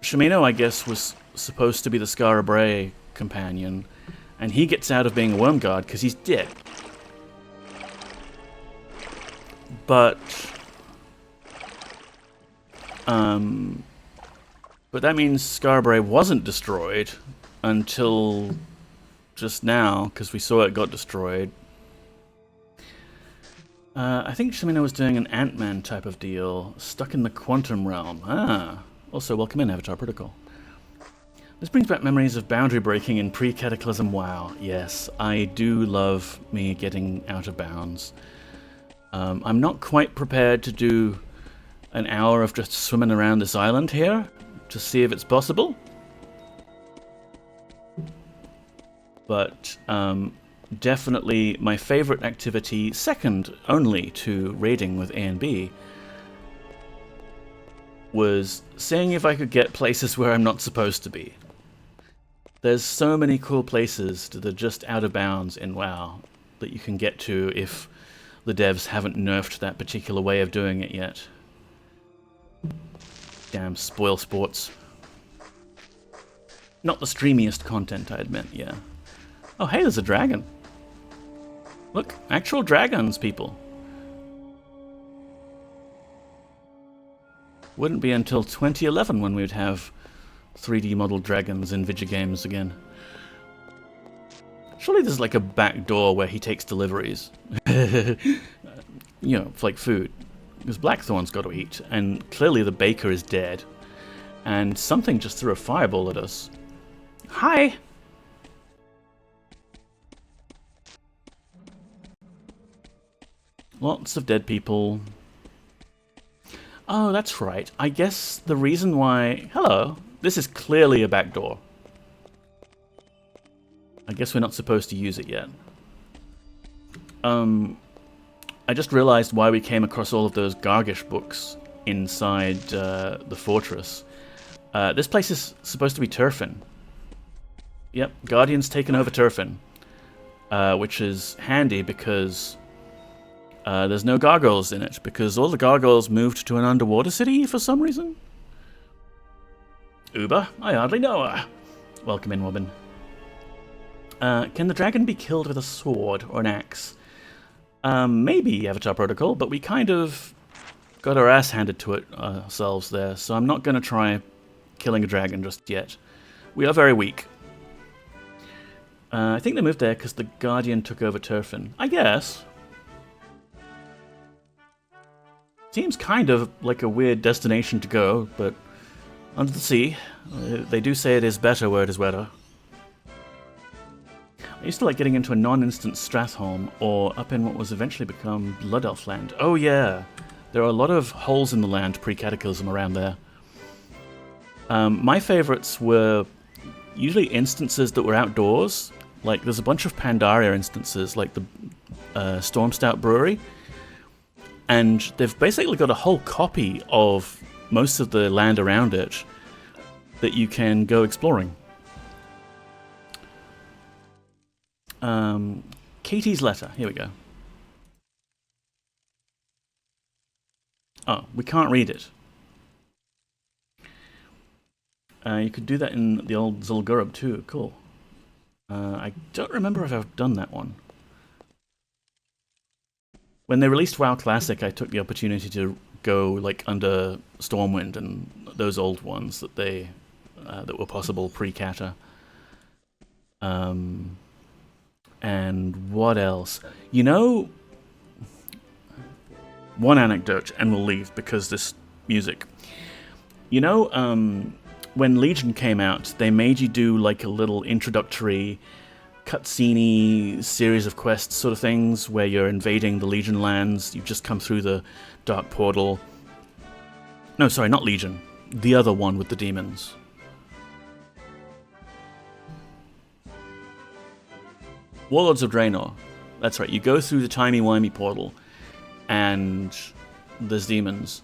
Shimino, I guess, was supposed to be the Skara Brae companion, and he gets out of being a worm guard because he's dead. But that means Skara Brae wasn't destroyed until just now, because we saw it got destroyed. I think Shimino was doing an Ant-Man type of deal, stuck in the quantum realm. Also, welcome in, Avatar Protocol. This brings back memories of boundary breaking in pre-Cataclysm WoW. Yes, I do love me getting out of bounds. I'm not quite prepared to do an hour of just swimming around this island here to see if it's possible. But definitely my favorite activity, second only to raiding with A and B, was seeing if I could get places where I'm not supposed to be. There's so many cool places that are just out of bounds in WoW that you can get to if the devs haven't nerfed that particular way of doing it yet. Damn spoil sports. Not the streamiest content, I admit, yeah. Oh, hey, there's a dragon. Look, actual dragons, people. Wouldn't be until 2011 when we would have 3D modeled dragons in video games again. Surely there's like a back door where he takes deliveries. You know, for like food. Because Blackthorn's got to eat, and clearly the baker is dead. And something just threw a fireball at us. Hi! Lots of dead people. Oh, that's right. I guess the reason why... Hello! This is clearly a back door. I guess we're not supposed to use it yet. I just realized why we came across all of those Gargish books inside the fortress. This place is supposed to be Terfin. Yep, Guardian's taken over Terfin. Which is handy because there's no gargoyles in it, because all the gargoyles moved to an underwater city for some reason. Uber? I hardly know her. Welcome in, Robin. Can the dragon be killed with a sword or an axe? Maybe, Avatar Protocol, but we kind of got our ass handed to it ourselves there, so I'm not going to try killing a dragon just yet. We are very weak. I think they moved there because the Guardian took over Terfin. I guess. Seems kind of like a weird destination to go, but under the sea, they do say it is better where it is wetter. I used to like getting into a non-instant Stratholme, or up in what was eventually become Blood Elf land. Oh yeah, there are a lot of holes in the land pre-Cataclysm around there. My favourites were usually instances that were outdoors. Like there's a bunch of Pandaria instances, like the Stormstout Brewery. And they've basically got a whole copy of most of the land around it that you can go exploring. Katie's letter. Here we go. Oh, we can't read it. You could do that in the old Zul'Gurub too. Cool. I don't remember if I've done that one. When they released WoW Classic, I took the opportunity to go like under Stormwind and those old ones that they that were possible pre-Cata. And what else? You know, one anecdote, and we'll leave because this music. You know, when Legion came out, they made you do like a little introductory cutscene-y series of quests sort of things where you're invading the Legion lands. You've just come through the Dark Portal. No, sorry, not Legion. The other one with the demons. Warlords of Draenor. That's right, you go through the timey-wimey portal and there's demons.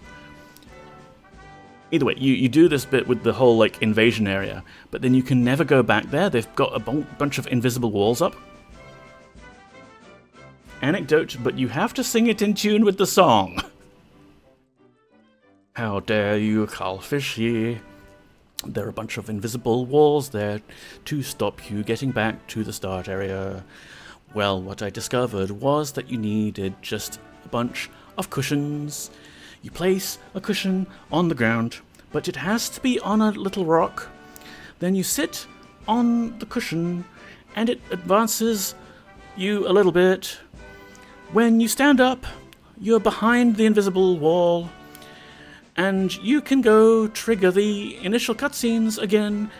Either way, you do this bit with the whole, like, invasion area, but then you can never go back there. They've got a bunch of invisible walls up. Anecdote, but you have to sing it in tune with the song. How dare you, Calfish, ye? There are a bunch of invisible walls there to stop you getting back to the start area. Well, what I discovered was that you needed just a bunch of cushions. You place a cushion on the ground, but it has to be on a little rock. Then you sit on the cushion, and it advances you a little bit. When you stand up, you're behind the invisible wall, and you can go trigger the initial cutscenes again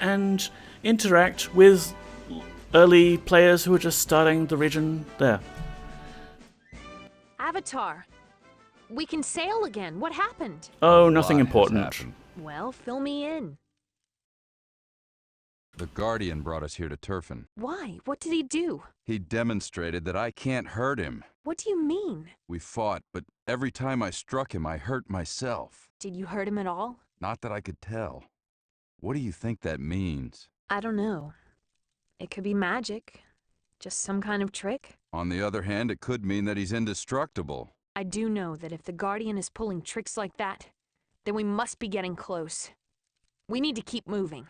and interact with early players who are just starting the region there. Avatar, we can sail again. What happened? Oh, nothing Lot has important. happened. Well, fill me in. The Guardian brought us here to Terfin. Why? What did he do? He demonstrated that I can't hurt him. What do you mean? We fought, but every time I struck him, I hurt myself. Did you hurt him at all? Not that I could tell. What do you think that means? I don't know. It could be magic. Just some kind of trick. On the other hand, it could mean that he's indestructible. I do know that if the Guardian is pulling tricks like that, then we must be getting close. We need to keep moving.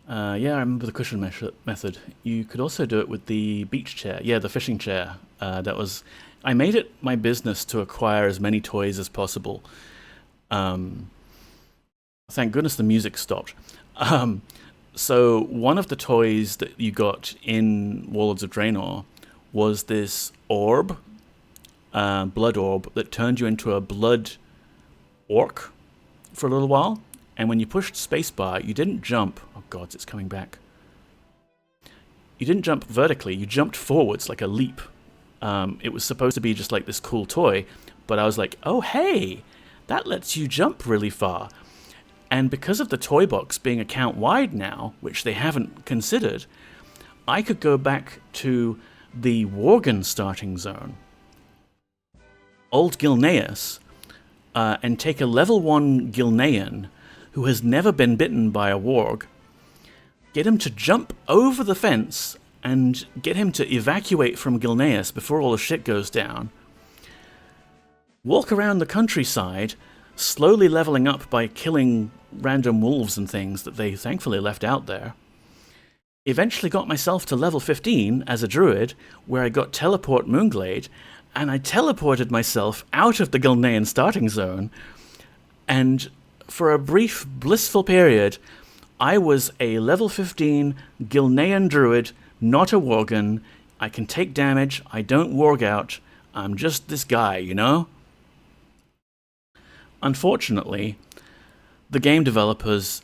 Yeah, I remember the cushion method. You could also do it with the beach chair. Yeah, the fishing chair. I made it my business to acquire as many toys as possible. Thank goodness the music stopped. So one of the toys that you got in Warlords of Draenor was this orb, blood orb, that turned you into a blood orc for a little while. And when you pushed spacebar, you didn't jump. Oh god, it's coming back. You didn't jump vertically, you jumped forwards like a leap. It was supposed to be just like this cool toy, but I was like, oh hey, that lets you jump really far. And because of the toy box being account wide now, which they haven't considered, I could go back to the Worgen starting zone, Old Gilneas, and take a level 1 Gilnean who has never been bitten by a warg, get him to jump over the fence and get him to evacuate from Gilneas before all the shit goes down, walk around the countryside, slowly leveling up by killing random wolves and things that they thankfully left out there, eventually got myself to level 15 as a druid, where I got Teleport Moonglade, and I teleported myself out of the Gilnean starting zone, and for a brief, blissful period, I was a level 15 Gilnean druid, not a worgen. I can take damage, I don't warg out, I'm just this guy, you know? Unfortunately, the game developers,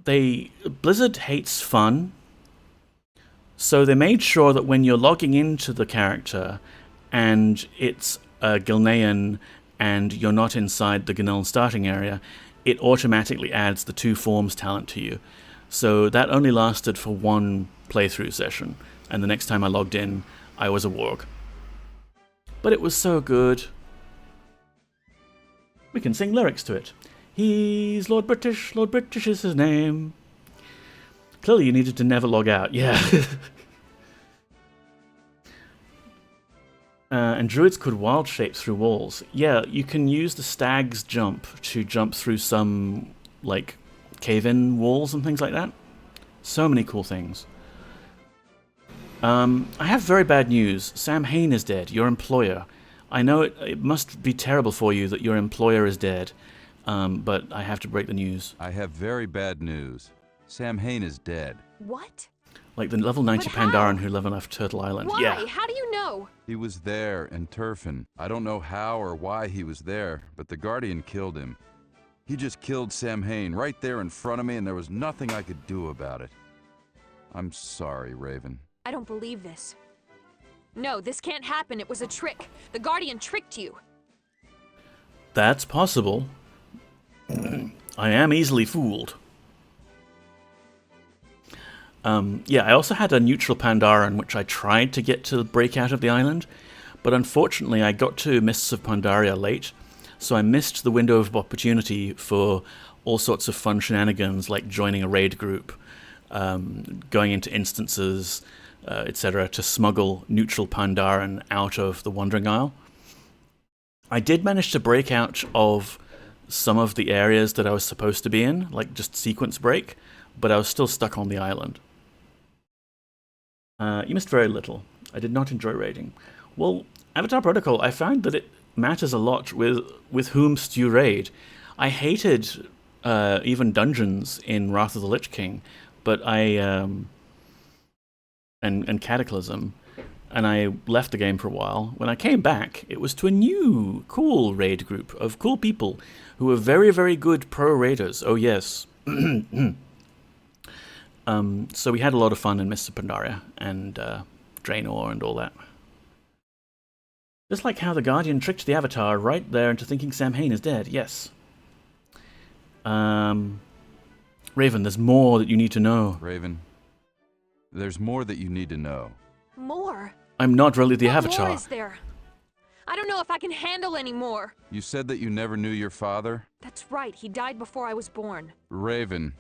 Blizzard hates fun, so they made sure that when you're logging into the character and it's a Gilnean and you're not inside the Gilnean starting area, it automatically adds the 2 forms talent to you. So that only lasted for 1 playthrough session, and the next time I logged in, I was a warg. But it was so good. We can sing lyrics to it. He's Lord British is his name. Clearly you needed to never log out, yeah. And druids could wild shape through walls. Yeah, you can use the stag's jump to jump through some, like, cave-in walls and things like that. So many cool things. I have very bad news. Sam Hain is dead, your employer. I know it must be terrible for you that your employer is dead, but I have to break the news. I have very bad news. Sam Hain is dead. What? Like the level 90 But how? Pandaren who live on Turtle Island. Why? Yeah. How do you know? He was there in Terfin. I don't know how or why he was there, but the Guardian killed him. He just killed Sam Hain right there in front of me, and there was nothing I could do about it. I'm sorry, Raven. I don't believe this. No, this can't happen. It was a trick. The Guardian tricked you. That's possible. I am easily fooled. Yeah, I also had a neutral Pandaren, which I tried to get to break out of the island, but unfortunately I got to Mists of Pandaria late, so I missed the window of opportunity for all sorts of fun shenanigans, like joining a raid group, going into instances, etc., to smuggle neutral Pandaren out of the Wandering Isle. I did manage to break out of some of the areas that I was supposed to be in, like just sequence break, but I was still stuck on the island. You missed very little. I did not enjoy raiding. Well, Avatar Protocol, I found that it matters a lot with whomst you raid. I hated even dungeons in Wrath of the Lich King, but and Cataclysm, and I left the game for a while. When I came back, it was to a new, cool raid group of cool people who were very, very good pro raiders. Oh yes. So we had a lot of fun in Mr. Pandaria and Draenor and all that. Just like how the Guardian tricked the Avatar right there into thinking Samhain is dead. Yes. Raven, there's more that you need to know. Raven, there's more that you need to know. More? I'm not really the What Avatar. more is there? I don't know if I can handle any more. You said that you never knew your father? That's right, he died before I was born. Raven,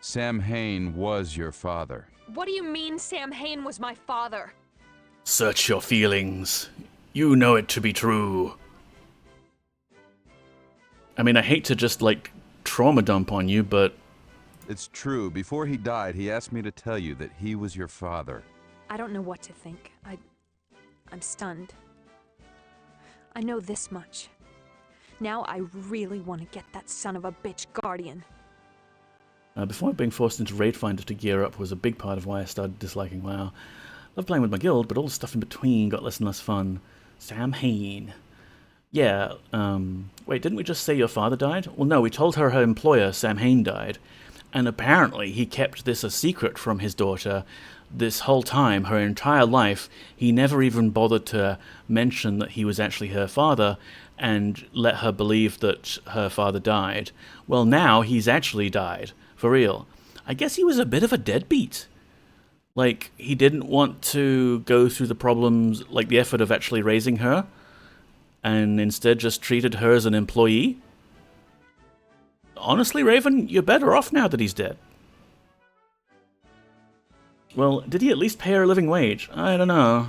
Samhain was your father. What do you mean Samhain was my father? Search your feelings. You know it to be true. I mean, I hate to just, like, trauma dump on you, but... It's true. Before he died, he asked me to tell you that he was your father. I don't know what to think. I'm stunned. I know this much. Now I really want to get that son of a bitch Guardian. Before being forced into Raid Finder to gear up was a big part of why I started disliking WoW. Loved playing with my guild, but all the stuff in between got less and less fun. Samhain. Yeah, wait, didn't we just say your father died? Well, no, we told her employer, Samhain, died. And apparently he kept this a secret from his daughter this whole time, her entire life. He never even bothered to mention that he was actually her father and let her believe that her father died. Well, now he's actually died. For real. I guess he was a bit of a deadbeat. Like, he didn't want to go through the problems, like the effort of actually raising her, and instead just treated her as an employee. Honestly, Raven, you're better off now that he's dead. Well, did he at least pay her a living wage? I don't know.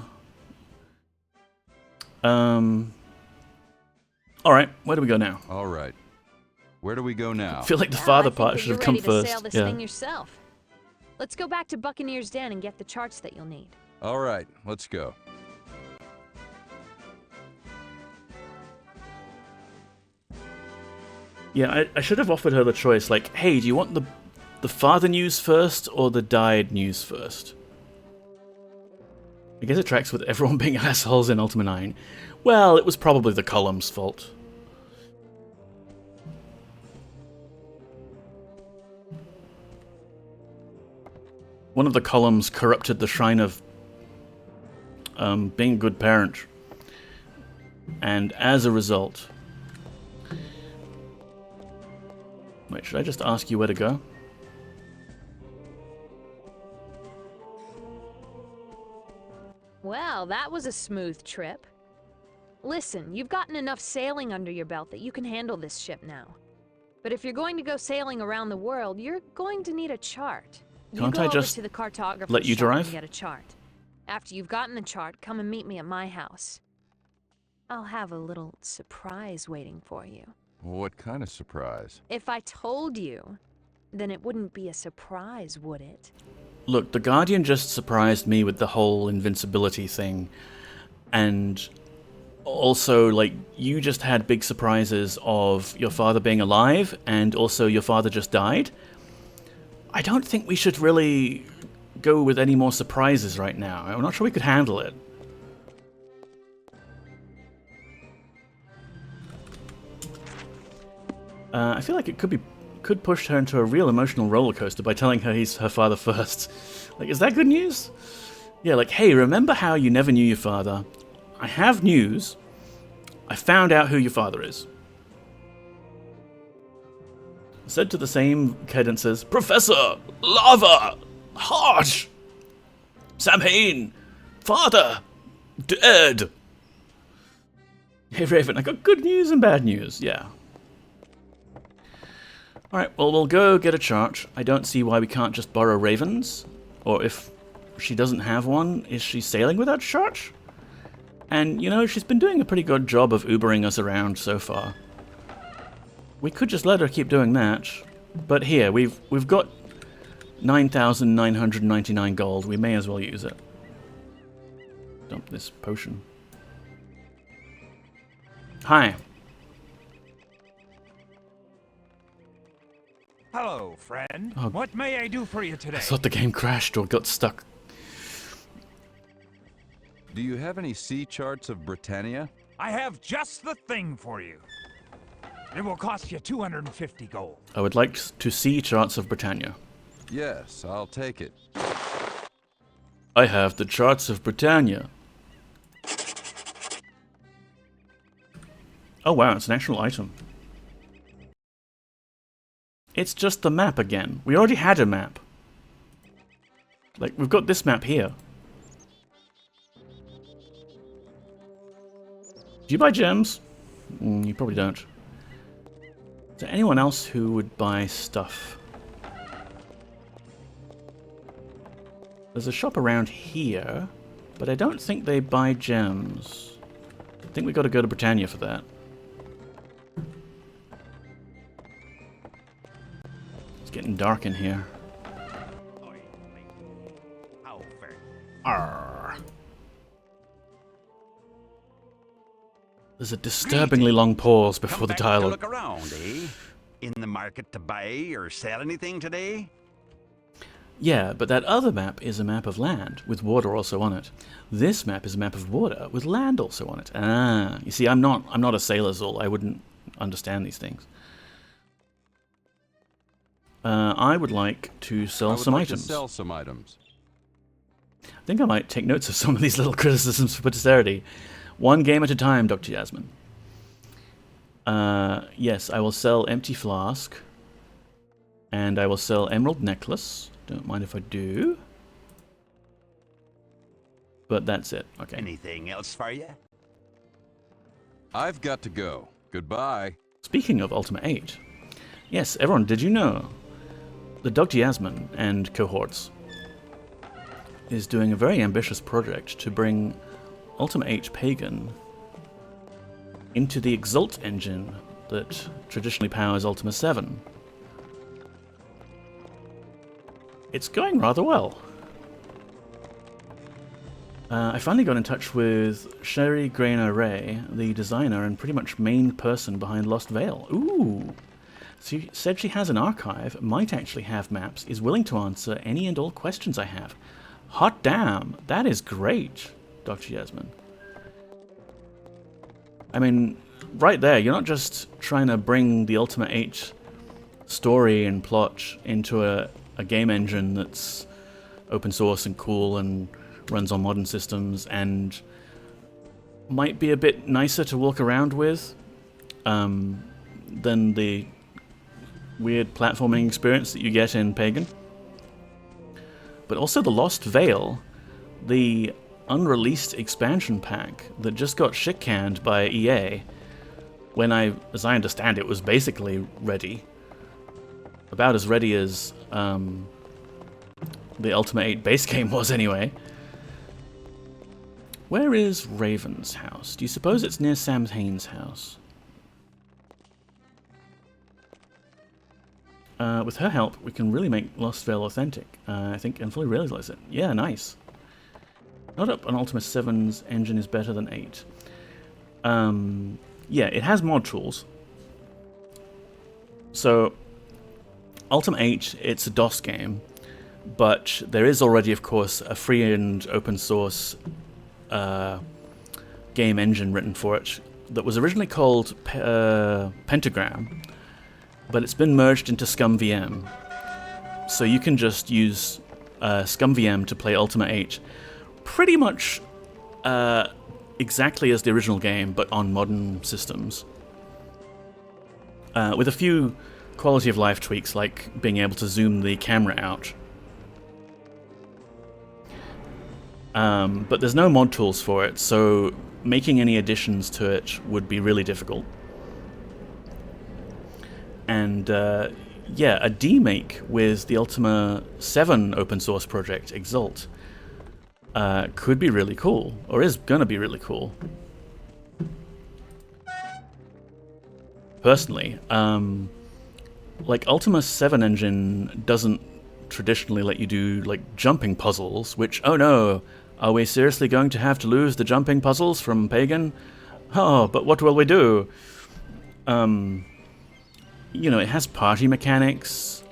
Alright, where do we go now? Alright. Where do we go now? I feel like the Now father I think part that should you're have come ready first. to sail this Yeah. thing yourself. Let's go back to Buccaneer's den and get the charts that you'll need. Alright, let's go. Yeah, I should have offered her the choice, like, hey, do you want the father news first or the died news first? I guess it tracks with everyone being assholes in Ultima IX. Well, it was probably the column's fault. One of the columns corrupted the shrine of being a good parent. And as a result... Wait, should I just ask you where to go? Well, that was a smooth trip. Listen, you've gotten enough sailing under your belt that you can handle this ship now. But if you're going to go sailing around the world, you're going to need a chart. Can't you go I just over to the cartographer's let you shop drive? and get a chart. After you've gotten the chart, come and meet me at my house. I'll have a little surprise waiting for you. What kind of surprise? If I told you, then it wouldn't be a surprise, would it? Look, the Guardian just surprised me with the whole invincibility thing. And also, like, you just had big surprises of your father being alive, and also your father just died. I don't think we should really go with any more surprises right now. I'm not sure we could handle it. I feel like it could push her into a real emotional roller coaster by telling her he's her father first. Like, is that good news? Yeah, like, hey, remember how you never knew your father? I have news. I found out who your father is. Said to the same cadences, Professor! Lava! Harsh! Samhain! Father! Dead! Hey Raven, I got good news and bad news, yeah. Alright, well we'll go get a chart. I don't see why we can't just borrow Raven's. Or if she doesn't have one, is she sailing without a chart? And, you know, she's been doing a pretty good job of Ubering us around so far. We could just let her keep doing that. But here, we've got 9,999 gold. We may as well use it. Dump this potion. Hi. Hello, friend. Oh. What may I do for you today? I thought the game crashed or got stuck. Do you have any sea charts of Britannia? I have just the thing for you. It will cost you 250 gold. I would like to see charts of Britannia. Yes, I'll take it. I have the charts of Britannia. Oh wow, it's an actual item. It's just the map again. We already had a map. Like, we've got this map here. Do you buy gems? You probably don't. Is there anyone else who would buy stuff? There's a shop around here, but I don't think they buy gems. I think we got to go to Britannia for that. It's getting dark in here. Arr. There's a disturbingly long pause before the dialogue. Look around, eh? In the market to buy or sell anything today? Yeah, but that other map is a map of land, with water also on it. This map is a map of water, with land also on it. Ah, you see, I'm not a sailor, Zul. I wouldn't understand these things. I would like to sell some items. Sell some items. I think I might take notes of some of these little criticisms for posterity. One game at a time, Dr. Yasmin. Yes, I will sell Empty Flask. And I will sell Emerald Necklace. Don't mind if I do. But that's it. Okay. Anything else for you? I've got to go. Goodbye. Speaking of Ultima 8. Yes, everyone, did you know that Dr. Yasmin and cohorts is doing a very ambitious project to bring Ultima 8 Pagan into the Exalt engine that traditionally powers Ultima 7. It's going rather well. I finally got in touch with Sherry Grainer Ray, the designer and pretty much main person behind Lost Veil. Ooh! She said she has an archive, might actually have maps, is willing to answer any and all questions I have. Hot damn! That is great, Dr. Yasmin. I mean, right there, you're not just trying to bring the Ultima 8 story and plot into a game engine that's open source and cool and runs on modern systems and might be a bit nicer to walk around with than the weird platforming experience that you get in Pagan. But also the Lost Veil, the unreleased expansion pack that just got shit-canned by EA when as I understand it, was basically ready. About as ready as the Ultima 8 base game was anyway. Where is Raven's house? Do you suppose it's near Sam Hain's house? With her help, we can really make Lost Veil authentic, I think, and fully realize it. Yeah, nice. Not up on Ultima 7's engine is better than 8. Yeah, it has mod tools. So, Ultima 8, it's a DOS game, but there is already, of course, a free and open source game engine written for it that was originally called Pentagram, but it's been merged into ScumVM. So you can just use ScumVM to play Ultima 8 pretty much exactly as the original game, but on modern systems. With a few quality of life tweaks, like being able to zoom the camera out. But there's no mod tools for it, so making any additions to it would be really difficult. And yeah, a demake with the Ultima 7 open source project, Exalt, could be really cool, or is going to be really cool. Personally, like Ultima 7 engine doesn't traditionally let you do like jumping puzzles, which, oh no, are we seriously going to have to lose the jumping puzzles from Pagan? Oh, but what will we do? You know, it has party mechanics.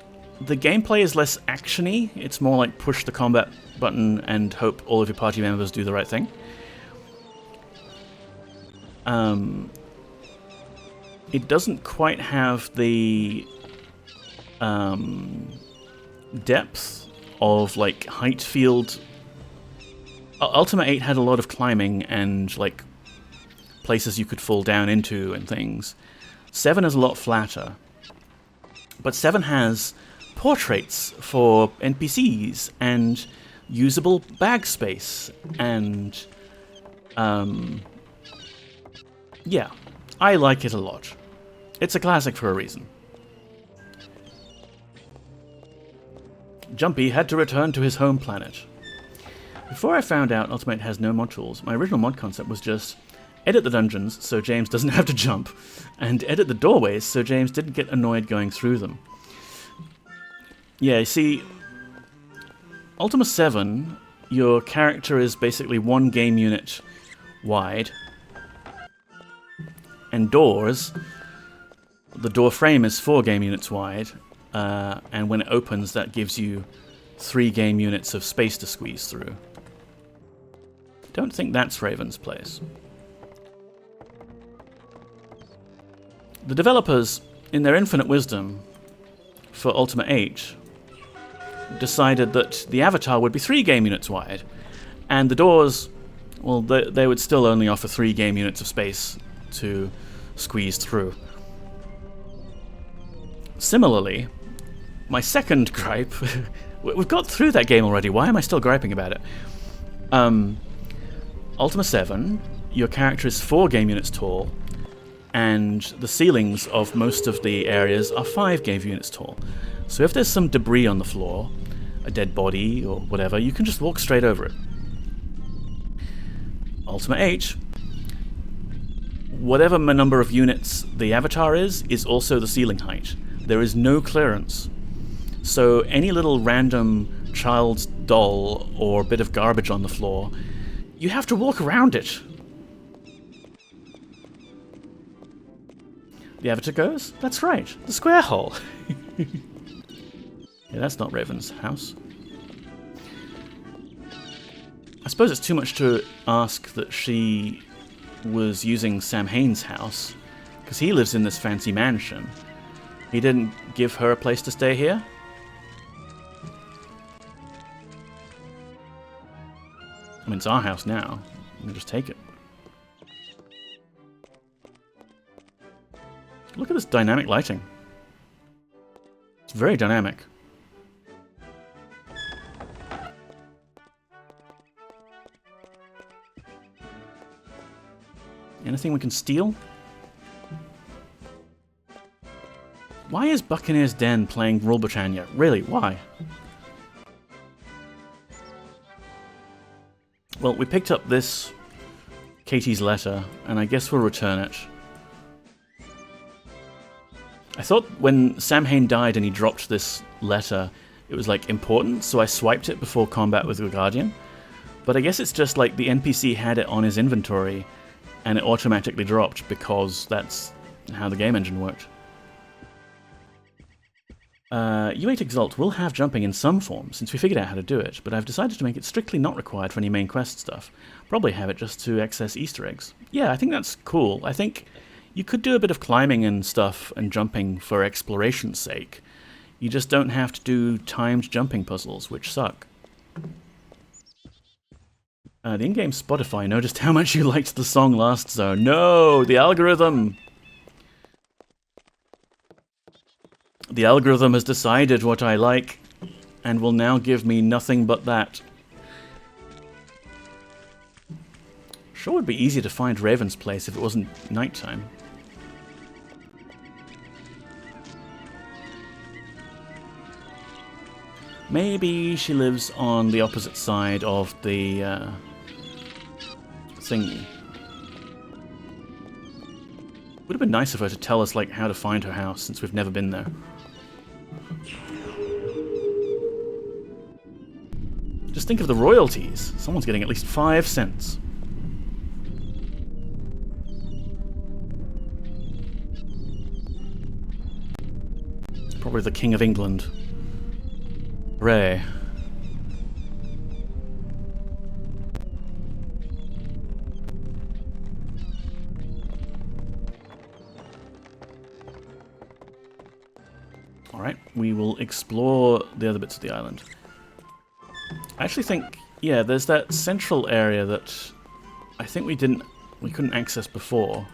The gameplay is less actiony. It's more like push the combat button and hope all of your party members do the right thing. It doesn't quite have the depth of like height field. Ultima 8 had a lot of climbing and like places you could fall down into and things. 7 is a lot flatter. But 7 has portraits for NPCs and usable bag space and yeah, I like it a lot. It's a classic for a reason. Jumpy had to return to his home planet. Before I found out Ultima 8 has no mod tools, my original mod concept was just edit the dungeons so James doesn't have to jump, and edit the doorways so James didn't get annoyed going through them. Yeah, you see, Ultima 7, your character is basically 1 game unit wide, and doors, the door frame is 4 game units wide, and when it opens that gives you 3 game units of space to squeeze through. Don't think that's Raven's place. The developers, in their infinite wisdom, for Ultima 8, decided that the avatar would be 3 game units wide, and the doors, well, they would still only offer 3 game units of space to squeeze through. Similarly, my second gripe, we've got through that game already, why am I still griping about it? Ultima 7, your character is 4 game units tall, and the ceilings of most of the areas are 5 game units tall. So if there's some debris on the floor, a dead body or whatever, you can just walk straight over it. Ultima 8, whatever number of units the avatar is also the ceiling height. There is no clearance. So any little random child's doll or bit of garbage on the floor, you have to walk around it. The avatar goes? That's right, the square hole. Yeah, that's not Raven's house. I suppose it's too much to ask that she was using Sam Hain's house, because he lives in this fancy mansion. He didn't give her a place to stay here? I mean, it's our house now. We can just take it. Look at this dynamic lighting. It's very dynamic. Anything we can steal? Why is Buccaneer's Den playing Rule Britannia? Really, why? Well, we picked up this Katie's letter, and I guess we'll return it. I thought when Sam Hain died and he dropped this letter, it was like important, so I swiped it before combat with the Guardian. But I guess it's just like the NPC had it on his inventory, and it automatically dropped because that's how the game engine worked. U8 Exalt will have jumping in some form, since we figured out how to do it, but I've decided to make it strictly not required for any main quest stuff. Probably have it just to access Easter eggs. Yeah, I think that's cool. I think you could do a bit of climbing and stuff and jumping for exploration's sake. You just don't have to do timed jumping puzzles, which suck. The in-game Spotify noticed how much you liked the song Last Zone. No! The algorithm! The algorithm has decided what I like, and will now give me nothing but that. Sure would be easier to find Raven's place if it wasn't nighttime. Maybe she lives on the opposite side of the thingy. Would have been nice of her to tell us, like, how to find her house, since we've never been there. Just think of the royalties. Someone's getting at least 5 cents. Probably the King of England. Hooray. Alright, we will explore the other bits of the island. I actually think, yeah, there's that central area that I think we couldn't access before.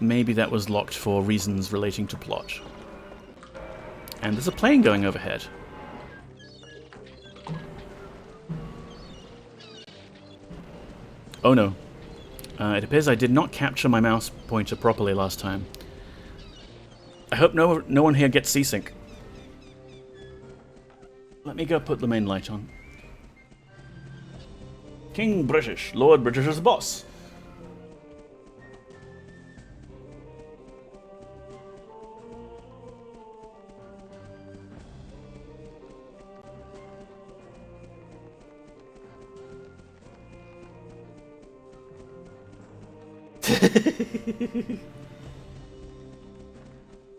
Maybe that was locked for reasons relating to plot. And there's a plane going overhead. Oh no. It appears I did not capture my mouse pointer properly last time. I hope no one here gets seasick. Let me go put the main light on. King British. Lord British is the boss.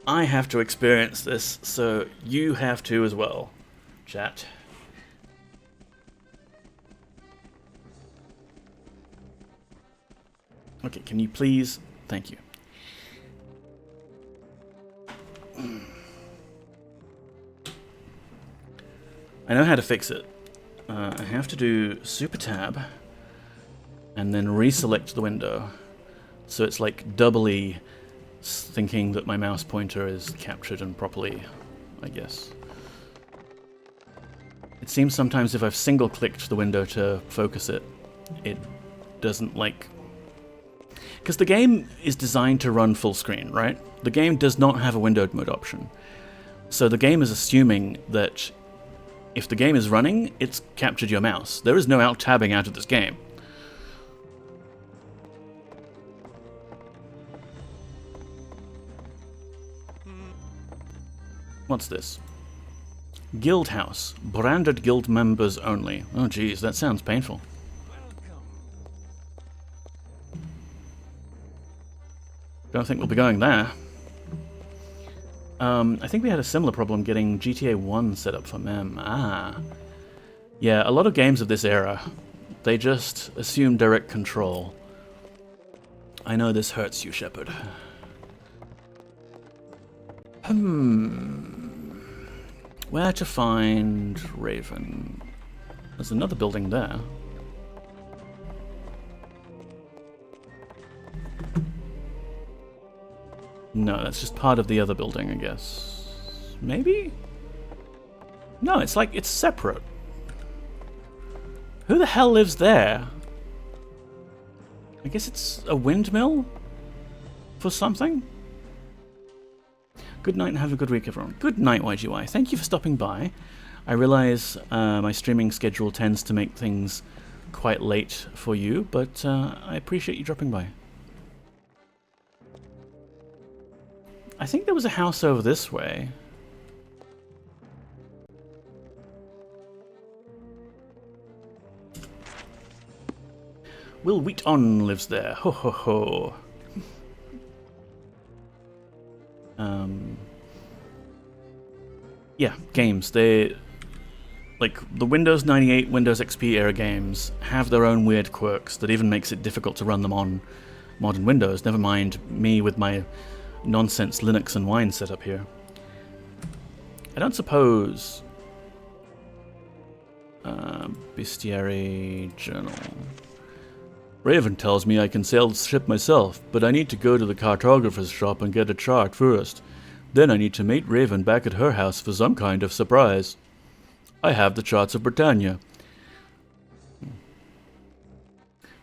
I have to experience this, so you have to as well, chat. Okay, can you please? Thank you. I know how to fix it. I have to do super tab and then reselect the window. So it's like doubly thinking that my mouse pointer is captured and properly, I guess. It seems sometimes if I've single-clicked the window to focus it, it doesn't like... Because the game is designed to run full screen, right? The game does not have a windowed mode option. So the game is assuming that if the game is running, it's captured your mouse. There is no alt-tabbing out of this game. What's this? Guild house. Branded guild members only. Oh geez, that sounds painful. Don't think we'll be going there. I think we had a similar problem getting GTA 1 set up for MEM. Yeah, a lot of games of this era, they just assume direct control. I know this hurts you, Shepard. Where to find Raven? There's another building there. No, that's just part of the other building, I guess. Maybe? No, it's like, it's separate. Who the hell lives there? I guess it's a windmill? For something? Good night and have a good week, everyone. Good night, YGY. Thank you for stopping by. I realize my streaming schedule tends to make things quite late for you, but I appreciate you dropping by. I think there was a house over this way. Will Wheaton lives there. Ho ho ho. Yeah, games. They, like, the Windows 98, Windows XP era games have their own weird quirks that even makes it difficult to run them on modern Windows. Never mind me with my nonsense Linux and Wine setup here. I don't suppose... Bestiary Journal. Raven tells me I can sail the ship myself, but I need to go to the cartographer's shop and get a chart first. Then I need to meet Raven back at her house for some kind of surprise. I have the charts of Britannia.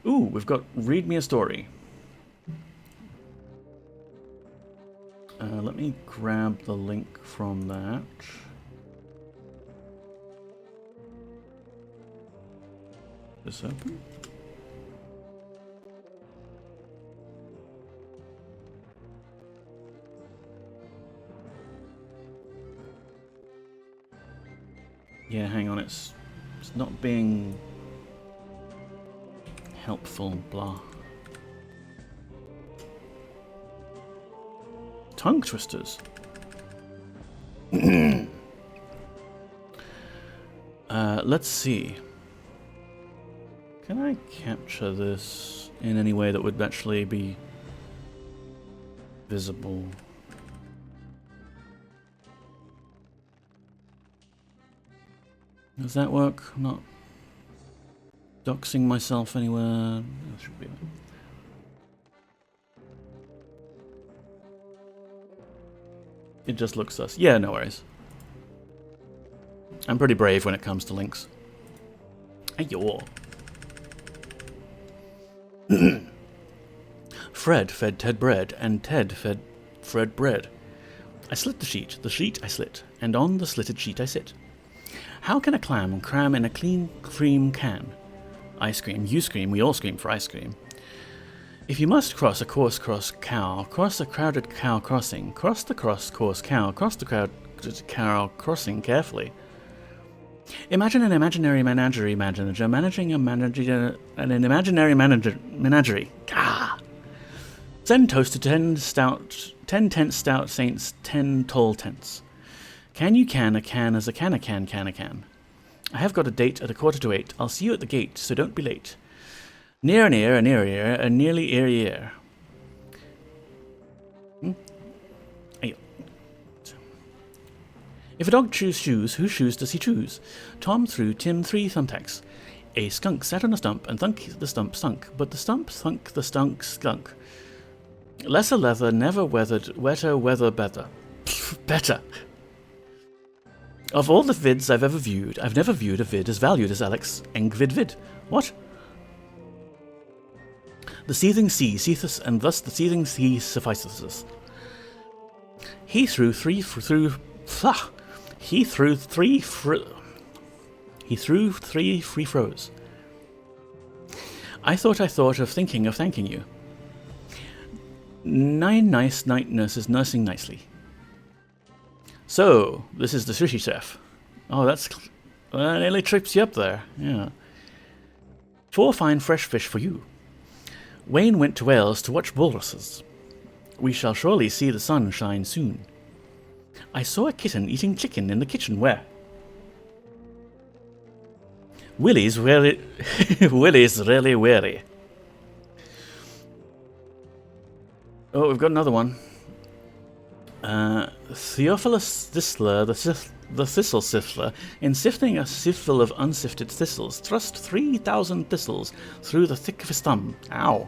Ooh, we've got Read Me a Story. Let me grab the link from that. This open? Yeah, hang on, it's not being helpful, blah. Tongue twisters. Let's see. Can I capture this in any way that would actually be visible? Does that work? I'm not doxing myself anywhere. That should be it. It just looks sus. Yeah, no worries. I'm pretty brave when it comes to links. Ayo. Fred fed Ted bread, and Ted fed Fred bread. I slit the sheet I slit, and on the slitted sheet I sit. How can a clam cram in a clean cream can? I scream, you scream, we all scream for ice cream. If you must cross a course cow, cross a crowded cow crossing, cross the course cow, cross the crowded cow crossing carefully. Imagine an imaginary menagerie manager managing an imaginary menagerie. Gah! Send toast to 10 tent stout saints, 10 tall tents. Can you can a can as a can a can can a can? I have got a date at 7:45. I'll see you at the gate, so don't be late. Near, near, near, ear, and nearly ear, ear. If a dog chews shoes, whose shoes does he choose? Tom threw Tim 3 thumbtacks. A skunk sat on a stump and thunk the stump sunk, but the stump thunk the stunk skunk. Lesser leather, never weathered, wetter weather better. Better. Of all the vids I've ever viewed, I've never viewed a vid as valued as Alex Engvid vid. What? The seething sea seetheth, and thus the seething sea sufficeth us. He threw three free throws. I thought of thinking of thanking you. 9 nice night nurses nursing nicely. So, this is the sushi chef. Oh, that nearly trips you up there. Yeah. 4 fine fresh fish for you. Wayne went to Wales to watch walruses. We shall surely see the sun shine soon. I saw a kitten eating chicken in the kitchen. Where? Willie's really wary. Oh, we've got another one. Theophilus Thistler, the thistle sifter, in sifting a siftful of unsifted thistles, thrust 3,000 thistles through the thick of his thumb. Ow.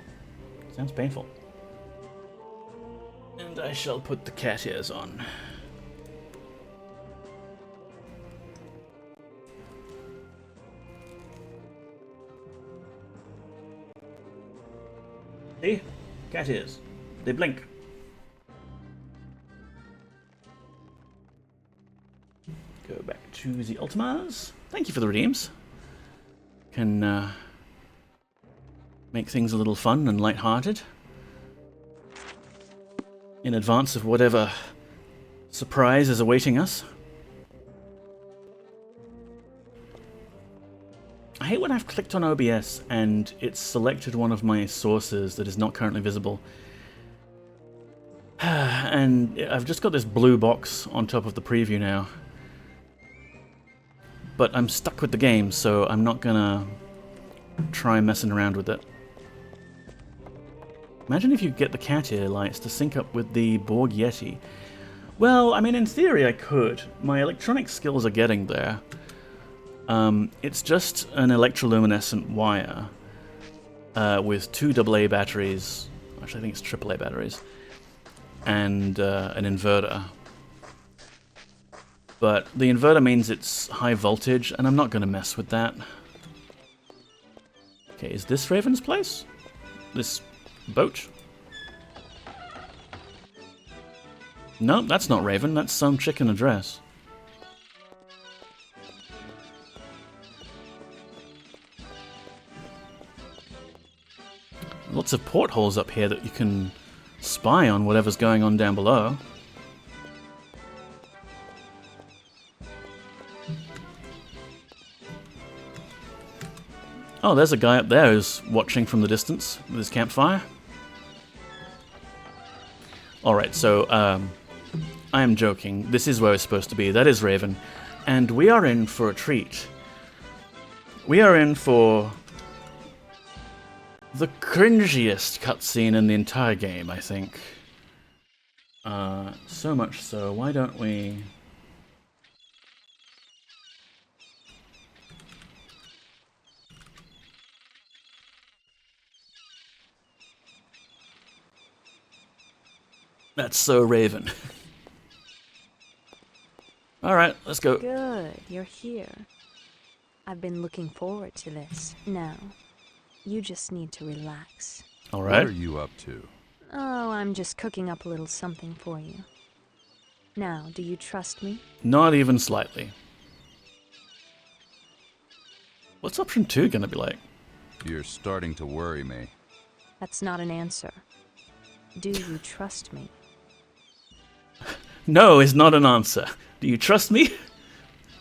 Sounds painful. And I shall put the cat ears on. See? Cat ears. They blink. Go back to the Ultimas. Thank you for the redeems. Can make things a little fun and light-hearted. In advance of whatever surprise is awaiting us. I hate when I've clicked on OBS and it's selected one of my sources that is not currently visible. And I've just got this blue box on top of the preview now. But I'm stuck with the game, so I'm not gonna try messing around with it. Imagine if you get the cat ear lights to sync up with the Borg Yeti. Well, I mean, in theory I could. My electronic skills are getting there. It's just an electroluminescent wire with 2 AA batteries, actually I think it's AAA batteries, and an inverter. But the inverter means it's high voltage, and I'm not going to mess with that. Okay, is this Raven's place? This boat? No, that's not Raven. That's some chick in a dress. Lots of portholes up here that you can spy on whatever's going on down below. Oh, there's a guy up there who's watching from the distance with his campfire. Alright, so, I am joking. This is where it's supposed to be. That is Raven. And we are in for a treat. We are in for the cringiest cutscene in the entire game, I think. So much so, why don't we... That's so Raven. Alright, let's go. Good, you're here. I've been looking forward to this. Now, you just need to relax. Alright. What are you up to? Oh, I'm just cooking up a little something for you. Now, do you trust me? Not even slightly. What's option 2 gonna be like? You're starting to worry me. That's not an answer. Do you trust me? No is not an answer. Do you trust me?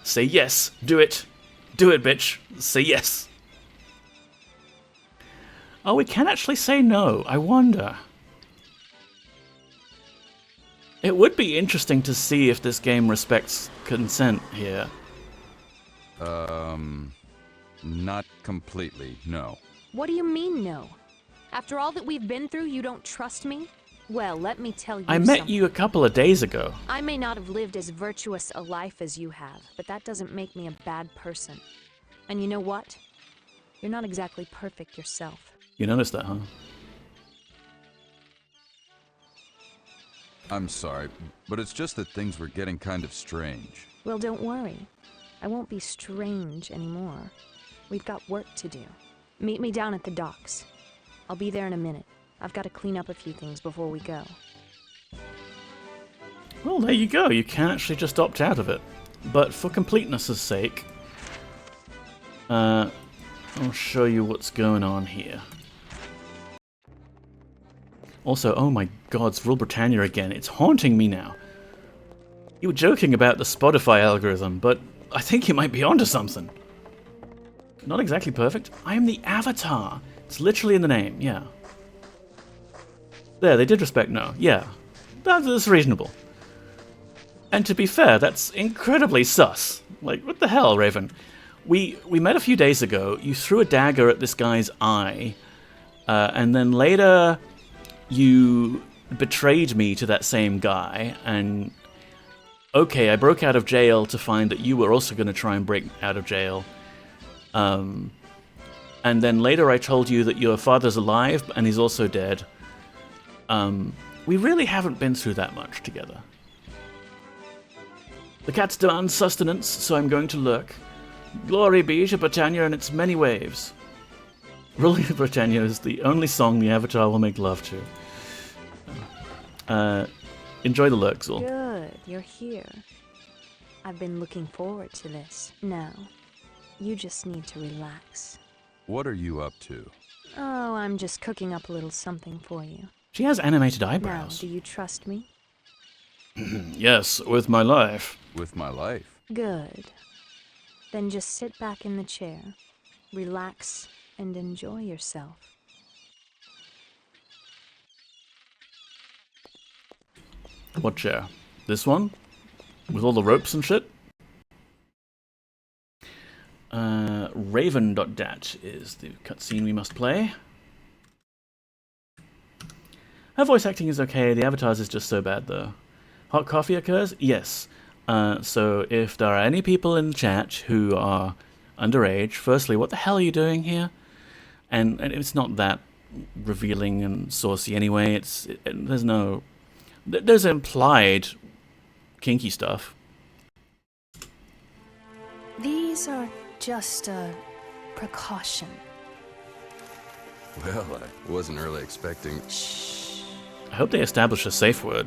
Say yes. Do it. Do it, bitch. Say yes. Oh, we can actually say no. I wonder. It would be interesting to see if this game respects consent here. Not completely, no. What do you mean, no? After all that we've been through, you don't trust me? Well, let me tell you I met something. you a couple of days ago. I may not have lived as virtuous a life as you have, but that doesn't make me a bad person. And you know what? You're not exactly perfect yourself. You noticed that, huh? I'm sorry, but it's just that things were getting kind of strange. Well, don't worry. I won't be strange anymore. We've got work to do. Meet me down at the docks. I'll be there in a minute. I've got to clean up a few things before we go. Well, there you go. You can actually just opt out of it. But for completeness' sake, I'll show you what's going on here. Also, oh my god, it's Rule Britannia again. It's haunting me now. You were joking about the Spotify algorithm, but I think you might be onto something. Not exactly perfect. I am the Avatar. It's literally in the name, yeah. There, they did respect no. Yeah, that's reasonable. And to be fair, that's incredibly sus. Like, what the hell, Raven? We met a few days ago. You threw a dagger at this guy's eye, and then later you betrayed me to that same guy, and okay, I broke out of jail to find that you were also going to try and break out of jail. And then later I told you that your father's alive, and he's also dead. We really haven't been through that much together. The cats demand sustenance, so I'm going to lurk. Glory be to Britannia and its many waves. Ruling Britannia is the only song the Avatar will make love to. Enjoy the lurk, Zul. Good, you're here. I've been looking forward to this. Now, you just need to relax. What are you up to? Oh, I'm just cooking up a little something for you. She has animated Now, eyebrows. do you trust me? Yes, with my life. With my life. Good. Then just sit back in the chair, relax, and enjoy yourself. What chair? This one? With all the ropes and shit? Raven.dat is the cutscene we must play. Her voice acting is okay, the avatars is just so bad though. Hot coffee occurs? Yes. So if there are any people in the chat who are underage, firstly, what the hell are you doing here? And it's not that revealing and saucy anyway. There's implied kinky stuff. These are just a precaution. Well, I wasn't really expecting... I hope they establish a safe word.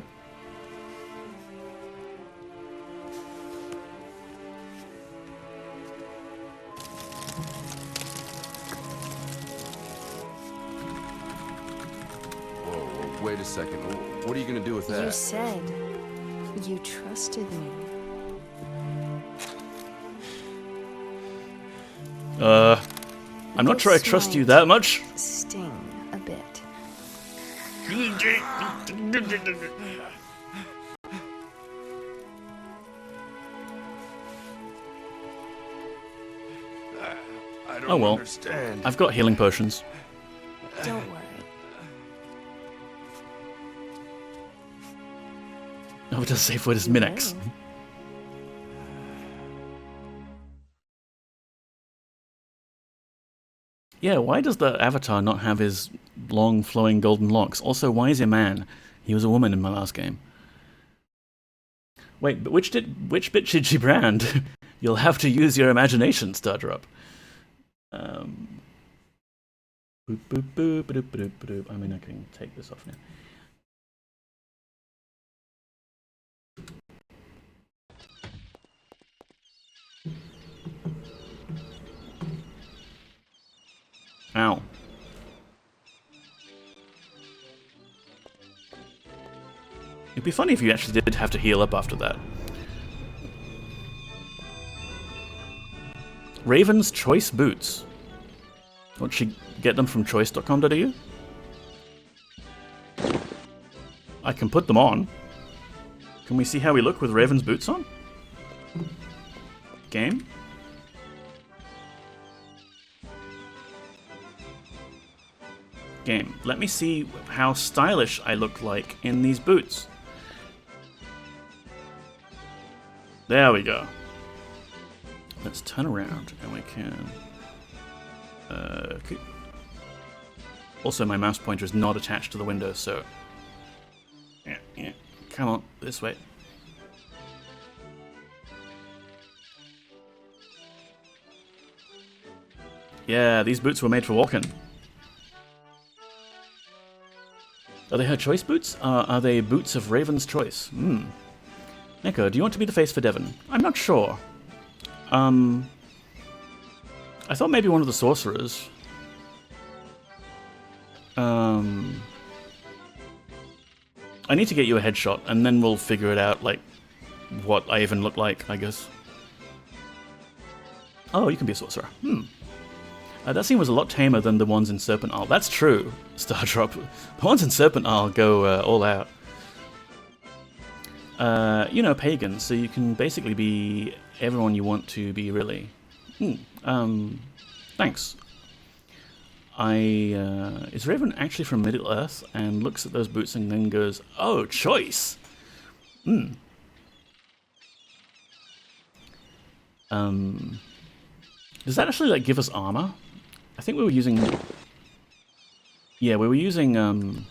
Whoa, wait a second. What are you gonna do with that? You said you trusted me. I'm not sure I trust you that much. Sting a bit. I don't Oh well. understand. I've got healing potions. Don't worry. Oh, the safe word is Minex. Yeah, why does the avatar not have his long, flowing golden locks? Also, why is he a man? He was a woman in my last game. Wait, but which bit did she brand? You'll have to use your imagination, Stardrop. Boop, boop, boop, boop, boop, boop. I mean, I can take this off now. Ow. It'd be funny if you actually did have to heal up after that. Raven's Choice Boots. Won't she get them from choice.com.au? I can put them on. Can we see how we look with Raven's boots on? Game? Game. Let me see how stylish I look like in these boots. There we go. Let's turn around and we can... okay. Also, my mouse pointer is not attached to the window, so... Yeah. Come on, this way. Yeah, these boots were made for walking. Are they her choice boots? Are they boots of Raven's choice? Neko, do you want to be the face for Devon? I'm not sure. I thought maybe one of the sorcerers. I need to get you a headshot, and then we'll figure it out, like, what I even look like, I guess. Oh, you can be a sorcerer. That scene was a lot tamer than the ones in Serpent Isle. That's true, Stardrop. The ones in Serpent Isle go all out. You know, pagan, so you can basically be everyone you want to be, really. Thanks. Is Raven actually from Middle-earth and looks at those boots and then goes, oh, choice! Does that actually, like, give us armor? I think we were using... Yeah, we were using,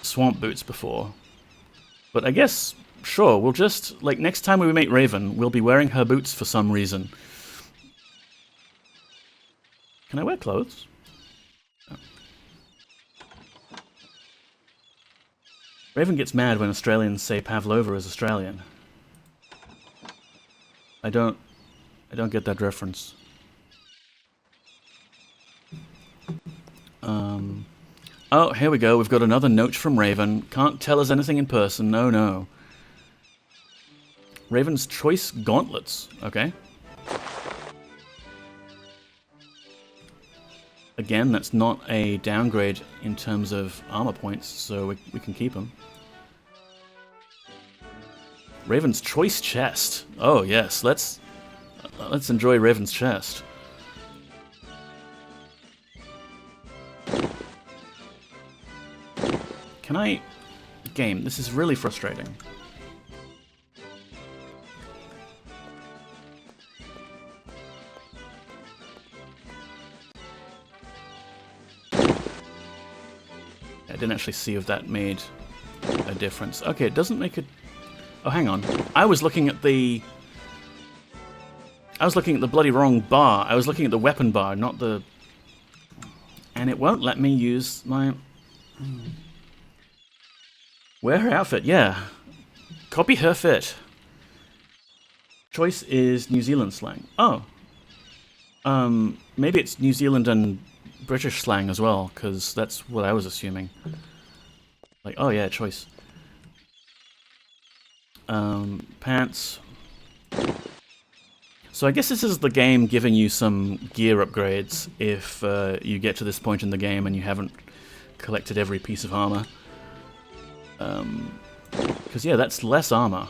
swamp boots before. But I guess, sure, we'll just, like, next time we meet Raven, we'll be wearing her boots for some reason. Can I wear clothes? Oh. Raven gets mad when Australians say Pavlova is Australian. I don't get that reference. Oh, here we go. We've got another note from Raven. Can't tell us anything in person. No. Raven's choice gauntlets. Okay. Again, that's not a downgrade in terms of armor points, so we can keep them. Raven's choice chest. Oh yes, let's enjoy Raven's chest. Can I... Game, this is really frustrating. I didn't actually see if that made a difference. Okay, it doesn't make it... Oh, hang on. I was looking at the bloody wrong bar. I was looking at the weapon bar, not the... And it won't let me use my... Wear her outfit, yeah. Copy her fit. Choice is New Zealand slang. Oh. Maybe it's New Zealand and British slang as well, because that's what I was assuming. Like, oh yeah, choice. Pants. So I guess this is the game giving you some gear upgrades if you get to this point in the game and you haven't collected every piece of armor. Because yeah, that's less armor.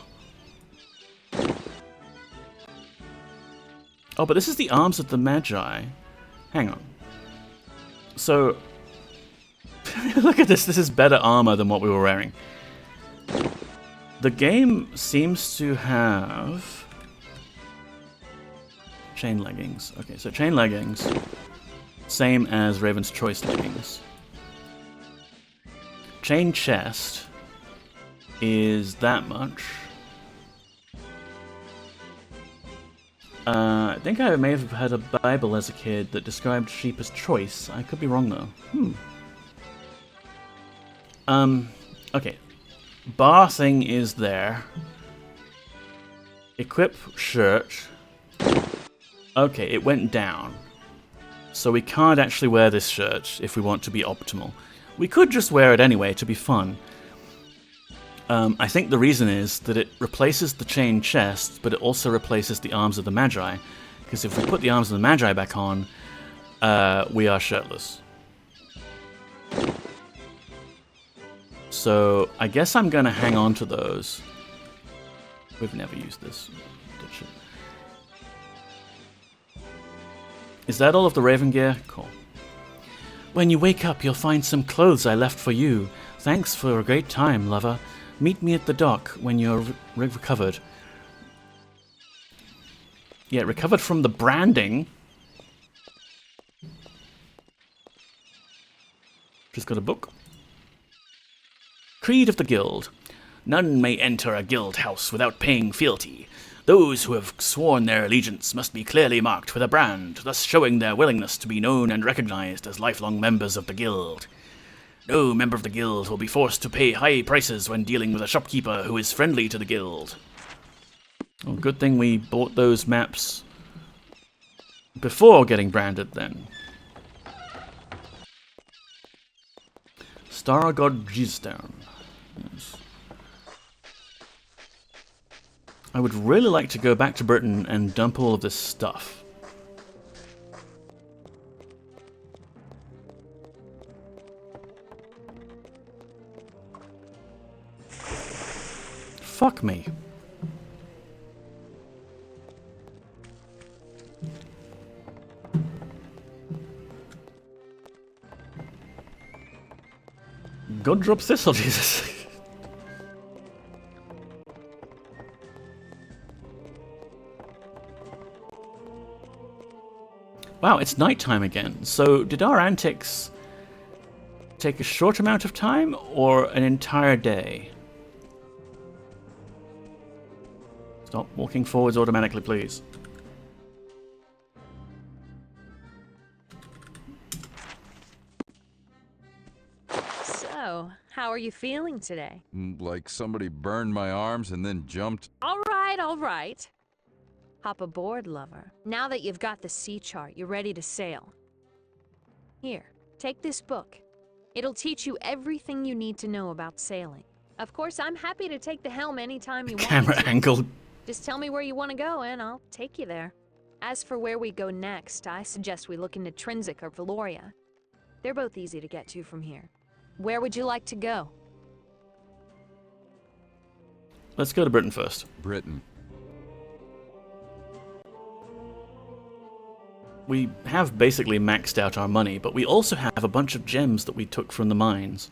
Oh, but this is the arms of the Magi. Hang on. So, look at this. This is better armor than what we were wearing. The game seems to have... Chain leggings. Okay, so chain leggings. Same as Raven's Choice leggings. Chain chest is that much. I think I may have had a Bible as a kid that described sheep as choice. I could be wrong though. Okay. Bar thing is there. Equip shirt. Okay, it went down. So we can't actually wear this shirt if we want to be optimal. We could just wear it anyway to be fun. I think the reason is that it replaces the chain chest, but it also replaces the arms of the Magi. Because if we put the arms of the Magi back on, we are shirtless. So I guess I'm going to hang on to those. We've never used this. Ditch it. Is that all of the Raven gear? Cool. When you wake up, you'll find some clothes I left for you. Thanks for a great time, lover. Meet me at the dock when you're recovered. Yeah, recovered from the branding. Just got a book. Creed of the Guild. None may enter a guild house without paying fealty. Those who have sworn their allegiance must be clearly marked with a brand, thus showing their willingness to be known and recognized as lifelong members of the guild. No member of the guild will be forced to pay high prices when dealing with a shopkeeper who is friendly to the guild. Well, good thing we bought those maps before getting branded then. Star God Gisdown. Yes. I would really like to go back to Britain and dump all of this stuff. Fuck me. God drop thistle, Jesus. Wow, it's nighttime again. So did our antics take a short amount of time or an entire day? Stop walking forwards automatically, please. So, how are you feeling today? Like somebody burned my arms and then jumped. All right. Hop aboard, lover. Now that you've got the sea chart, you're ready to sail. Here, take this book. It'll teach you everything you need to know about sailing. Of course, I'm happy to take the helm anytime you want. Camera angle. Just tell me where you want to go, and I'll take you there. As for where we go next, I suggest we look into Trinsic or Valoria. They're both easy to get to from here. Where would you like to go? Let's go to Britain first. Britain. We have basically maxed out our money, but we also have a bunch of gems that we took from the mines.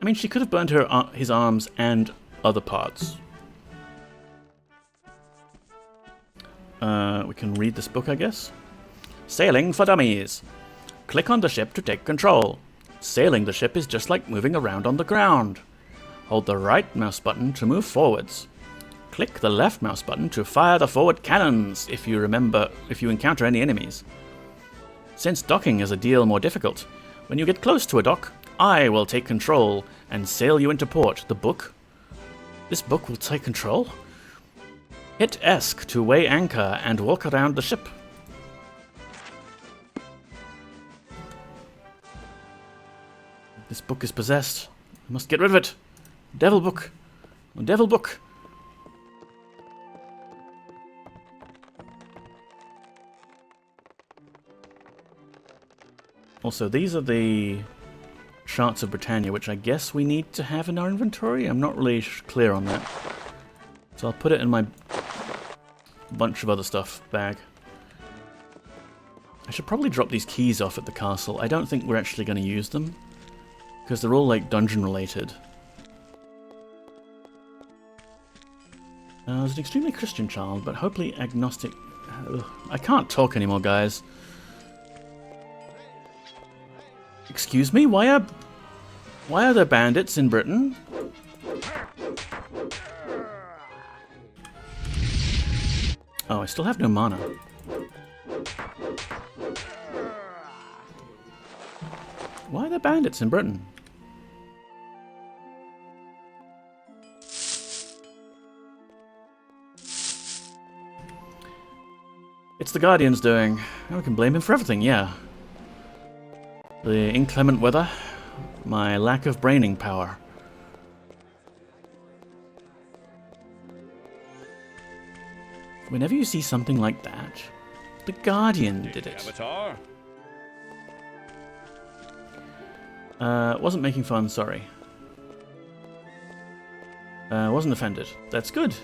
I mean, she could have burned his arms and other parts. We can read this book, I guess. Sailing for Dummies. Click on the ship to take control. Sailing the ship is just like moving around on the ground. Hold the right mouse button to move forwards. Click the left mouse button to fire the forward cannons if you encounter any enemies. Since docking is a deal more difficult, when you get close to a dock, I will take control and sail you into port. The book? This book will take control? Hit ESC to weigh anchor and walk around the ship. This book is possessed. I must get rid of it. Devil book. Devil book. Also, these are the Shards of Britannia, which I guess we need to have in our inventory. I'm not really clear on that. So I'll put it in my bunch of other stuff bag. I should probably drop these keys off at the castle. I don't think we're actually going to use them, because they're all like dungeon related. I was an extremely Christian child, but hopefully agnostic. I can't talk anymore, guys. Excuse me? Why are there bandits in Britain? Oh, I still have no mana. Why are there bandits in Britain? It's the Guardian's doing. I can blame him for everything, yeah. The inclement weather, my lack of braining power. Whenever you see something like that, the Guardian did it. Avatar. Wasn't making fun, sorry. Wasn't offended. That's good.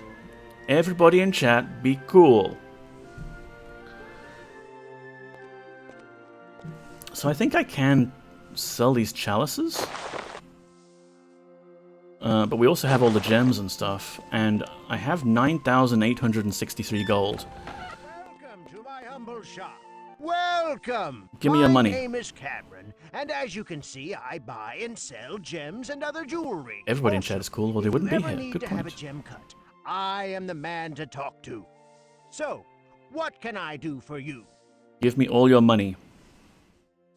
Everybody in chat, be cool. So I think I can sell these chalices. But we also have all the gems and stuff, and I have 9,863 gold. Welcome to my humble shop. Welcome! Give me your money. My name is Cameron, and as you can see, I buy and sell gems and other jewelry. Everybody in Also, chat is cool, well they if wouldn't you be ever here. need Good to have a point. gem cut, I am the man to talk to. So, what can I do for you? Give me all your money.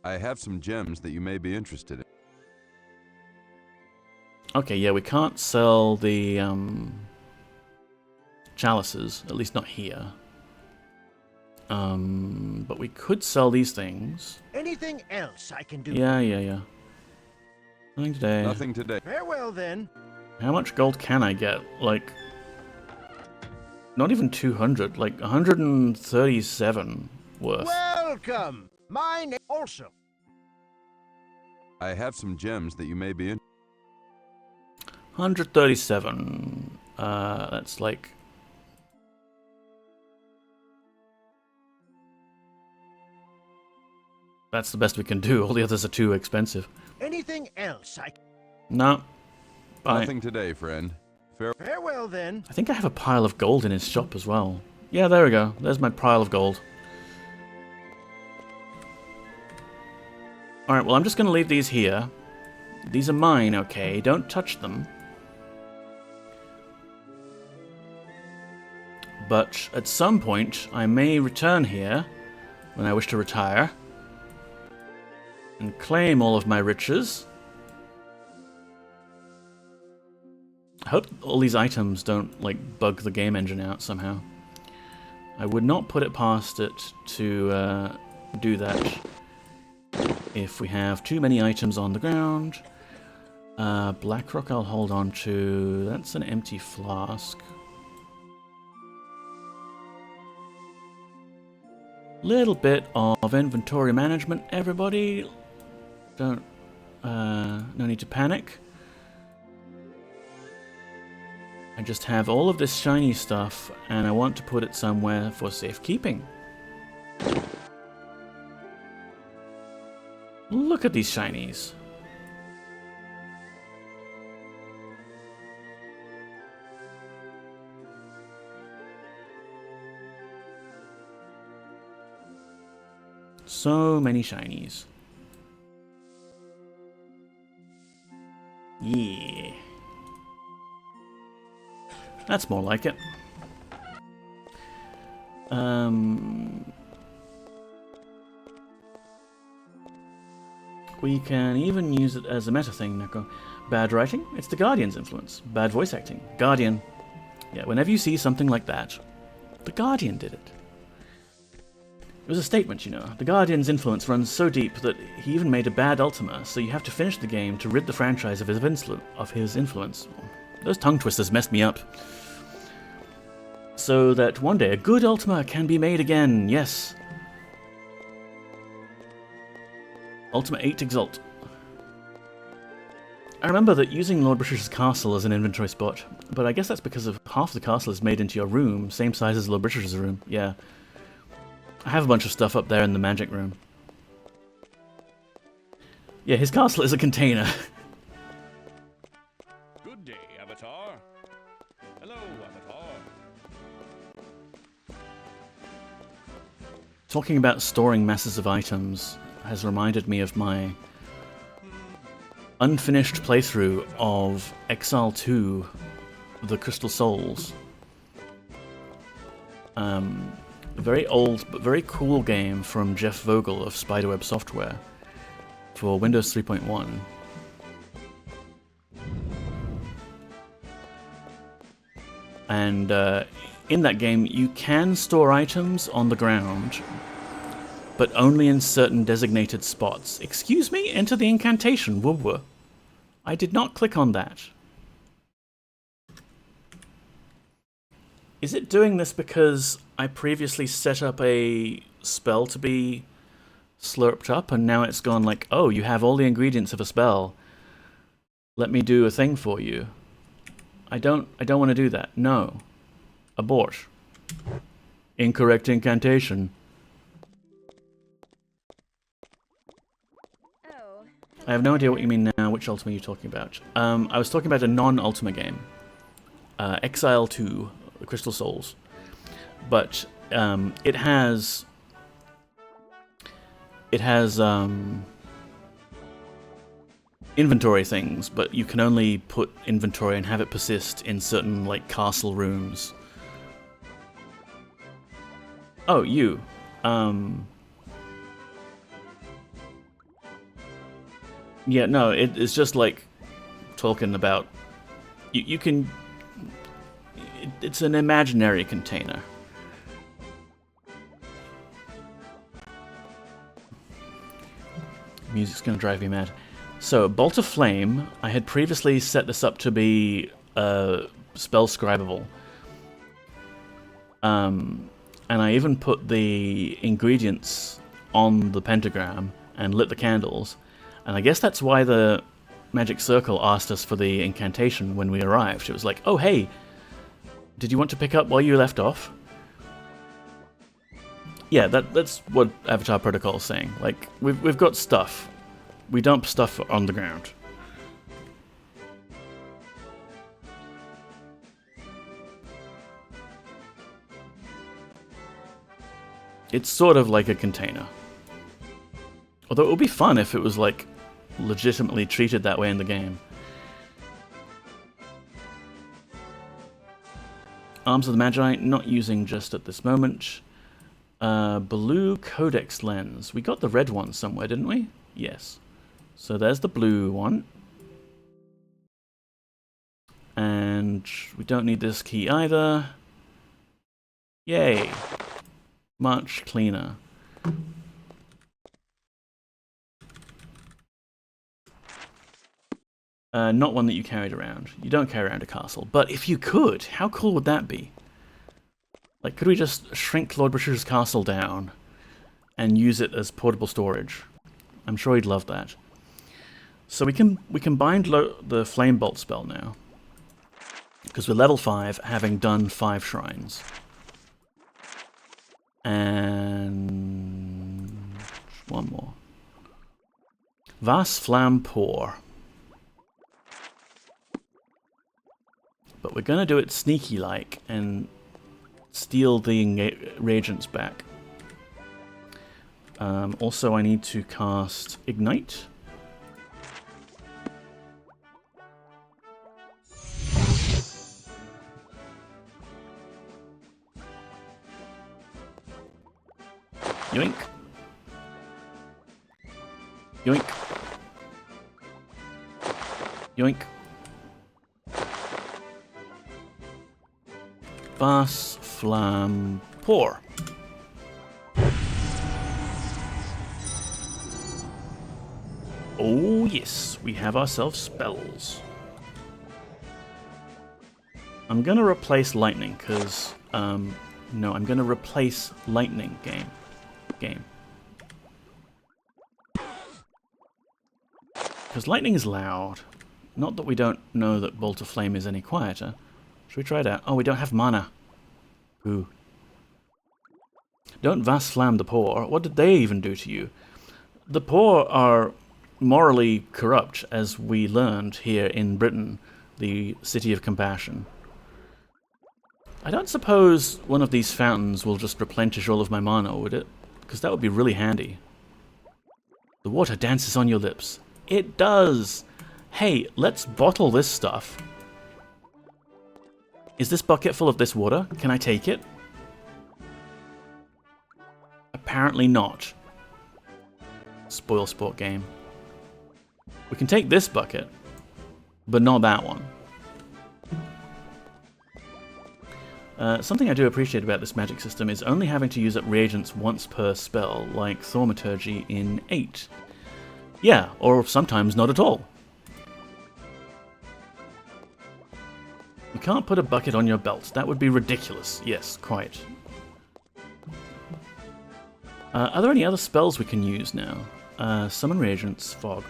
I have some gems that you may be interested in. Okay, yeah, we can't sell the chalices, at least not here. But we could sell these things. Anything else I can do? Yeah. Nothing today. Nothing today. Farewell then. How much gold can I get? Like, not even 200, like 137 worth. Welcome! My name also. I have some gems that you may be in. 137. That's like... That's the best we can do. All the others are too expensive. Anything else I can... No. Bye. Nothing today, friend. Farewell then. I think I have a pile of gold in his shop as well. Yeah, there we go. There's my pile of gold. Alright, well I'm just going to leave these here. These are mine, okay? Don't touch them. But at some point, I may return here when I wish to retire and claim all of my riches. I hope all these items don't, like, bug the game engine out somehow. I would not put it past it to do that if we have too many items on the ground. Blackrock I'll hold on to. That's an empty flask. Little bit of inventory management, everybody. No need to panic. I just have all of this shiny stuff, and I want to put it somewhere for safekeeping. Look at these shinies. So many shinies. Yeah. That's more like it. We can even use it as a meta thing, Neko. Bad writing? It's the Guardian's influence. Bad voice acting? Guardian. Yeah, whenever you see something like that, the Guardian did it. It was a statement, you know. The Guardian's influence runs so deep that he even made a bad Ultima, so you have to finish the game to rid the franchise of his influence. Those tongue twisters messed me up. So that one day a good Ultima can be made again, yes. Ultima 8 Exalt. I remember that using Lord British's castle as an inventory spot, but I guess that's because of half the castle is made into your room, same size as Lord British's room, yeah. I have a bunch of stuff up there in the magic room. Yeah, his castle is a container. Good day, Avatar. Hello, Avatar. Talking about storing masses of items has reminded me of my unfinished playthrough of Exile 2, The Crystal Souls. A very old but very cool game from Jeff Vogel of Spiderweb Software for Windows 3.1. And in that game you can store items on the ground, but only in certain designated spots. Excuse me? Enter the incantation, woo-woo. I did not click on that. Is it doing this because I previously set up a spell to be slurped up and now it's gone like, oh, you have all the ingredients of a spell. Let me do a thing for you. I don't want to do that. No. Abort. Incorrect incantation. I have no idea what you mean now. Which Ultima are you talking about? I was talking about a non-Ultima game. Exile 2, The Crystal Souls. But it has inventory things, but you can only put inventory and have it persist in certain like castle rooms. Oh, you. Yeah, no, it's just like talking about you can. It's an imaginary container. Music's gonna drive me mad. So, Bolt of Flame, I had previously set this up to be spell scribable. And I even put the ingredients on the pentagram and lit the candles. And I guess that's why the Magic Circle asked us for the incantation when we arrived. It was like, oh hey, did you want to pick up while you left off? Yeah, that's what Avatar Protocol is saying. Like, we've got stuff. We dump stuff on the ground. It's sort of like a container. Although it would be fun if it was like legitimately treated that way in the game. Arms of the Magi, not using just at this moment. Blue Codex lens. We got the red one somewhere, didn't we? Yes. So there's the blue one. And we don't need this key either. Yay. Much cleaner. Not one that you carried around. You don't carry around a castle. But if you could, how cool would that be? Like, could we just shrink Lord British's castle down and use it as portable storage? I'm sure he'd love that. So we can bind the Flame Bolt spell now, because we're level 5, having done 5 shrines. And one more. Vas Flam Pour. But we're going to do it sneaky-like and steal the reagents back. Also, I need to cast Ignite. Yoink. Yoink. Yoink. Vas Flam Pour. Oh yes, we have ourselves spells. I'm gonna replace lightning, because, no, I'm gonna replace lightning game. Because lightning is loud. Not that we don't know that Bolt of Flame is any quieter. Should we try it out? Oh, we don't have mana. Ooh. Don't Vas Flam the Poor. What did they even do to you? The poor are morally corrupt, as we learned here in Britain, the City of Compassion. I don't suppose one of these fountains will just replenish all of my mana, would it? Because that would be really handy. The water dances on your lips. It does! Hey, let's bottle this stuff. Is this bucket full of this water? Can I take it? Apparently not. Spoil sport game. We can take this bucket, but not that one. Something I do appreciate about this magic system is only having to use up reagents once per spell, like Thaumaturgy in 8. Yeah, or sometimes not at all. You can't put a bucket on your belt. That would be ridiculous. Yes, quite. Are there any other spells we can use now? Summon reagents, fog.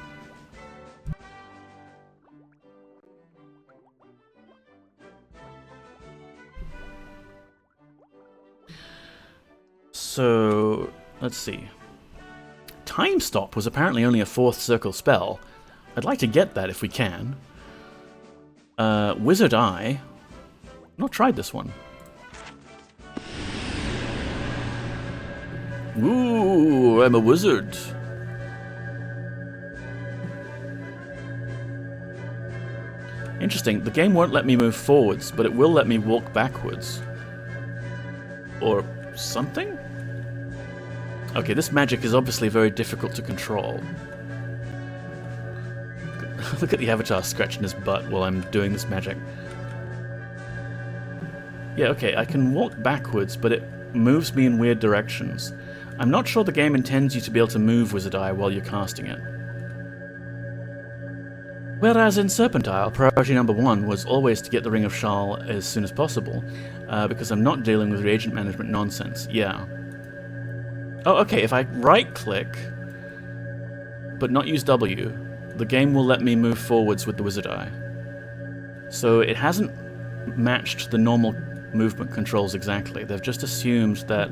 So, let's see. Time Stop was apparently only a 4th circle spell. I'd like to get that if we can. Wizard Eye. Not tried this one. Ooh, I'm a wizard. Interesting. The game won't let me move forwards, but it will let me walk backwards. Or something? Okay, this magic is obviously very difficult to control. Look at the avatar scratching his butt while I'm doing this magic. Yeah, okay, I can walk backwards, but it moves me in weird directions. I'm not sure the game intends you to be able to move Wizard Eye while you're casting it. Whereas in Serpentile, priority number 1 was always to get the Ring of Shal as soon as possible, because I'm not dealing with reagent management nonsense. Yeah. Oh, okay, if I right-click, but not use W, the game will let me move forwards with the Wizard Eye. So it hasn't matched the normal movement controls exactly. They've just assumed that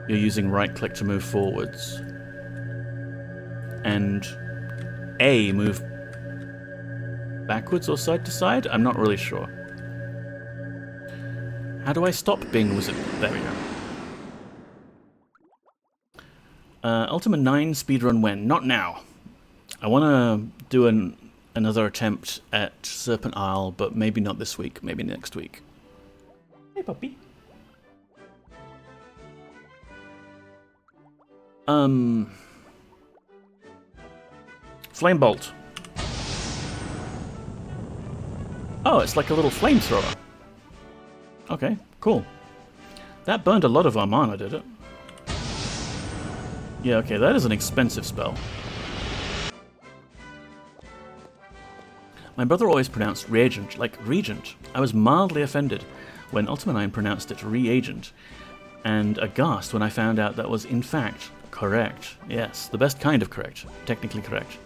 you're using right-click to move forwards. And A, move backwards or side to side? I'm not really sure. How do I stop being wizard? There we go. Ultima IX speedrun when? Not now. I want to do another attempt at Serpent Isle, but maybe not this week, maybe next week. Hey, puppy. Flame Bolt. Oh, it's like a little flamethrower. Okay, cool. That burned a lot of our mana, did it? Yeah, okay, that is an expensive spell. My brother always pronounced reagent like regent. I was mildly offended when Ultima IX pronounced it reagent, and aghast when I found out that was in fact correct. Yes, the best kind of correct. Technically correct.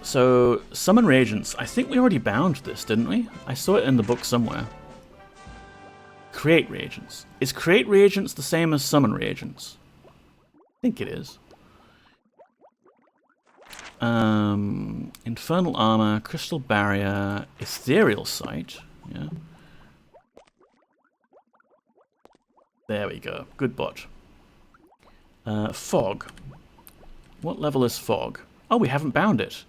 So, summon reagents. I think we already bound this, didn't we? I saw it in the book somewhere. Create reagents. Is create reagents the same as summon reagents? I think it is. Infernal Armor, Crystal Barrier, Ethereal Sight. Yeah. There we go. Good bot. Fog. What level is Fog? Oh, we haven't bound it.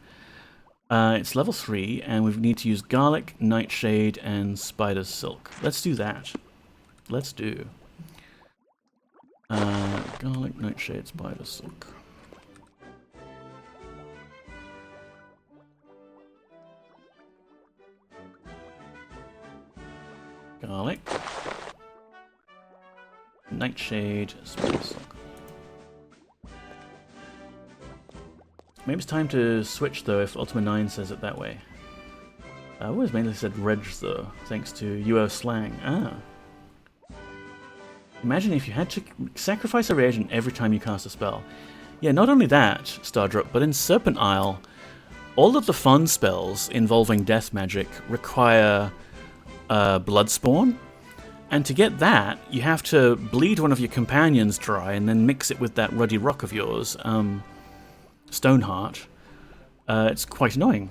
It's level 3, and we need to use Garlic, Nightshade, and Spider's Silk. Let's do that. Let's do. Garlic, nightshade, spider silk. Garlic. Nightshade, spider silk. Maybe it's time to switch though if Ultima IX says it that way. I always mainly said Reg though, thanks to UO slang. Ah. Imagine if you had to sacrifice a reagent every time you cast a spell. Yeah, not only that, Stardrop, but in Serpent Isle, all of the fun spells involving death magic require Bloodspawn. And to get that, you have to bleed one of your companions dry and then mix it with that ruddy rock of yours, Stoneheart. It's quite annoying.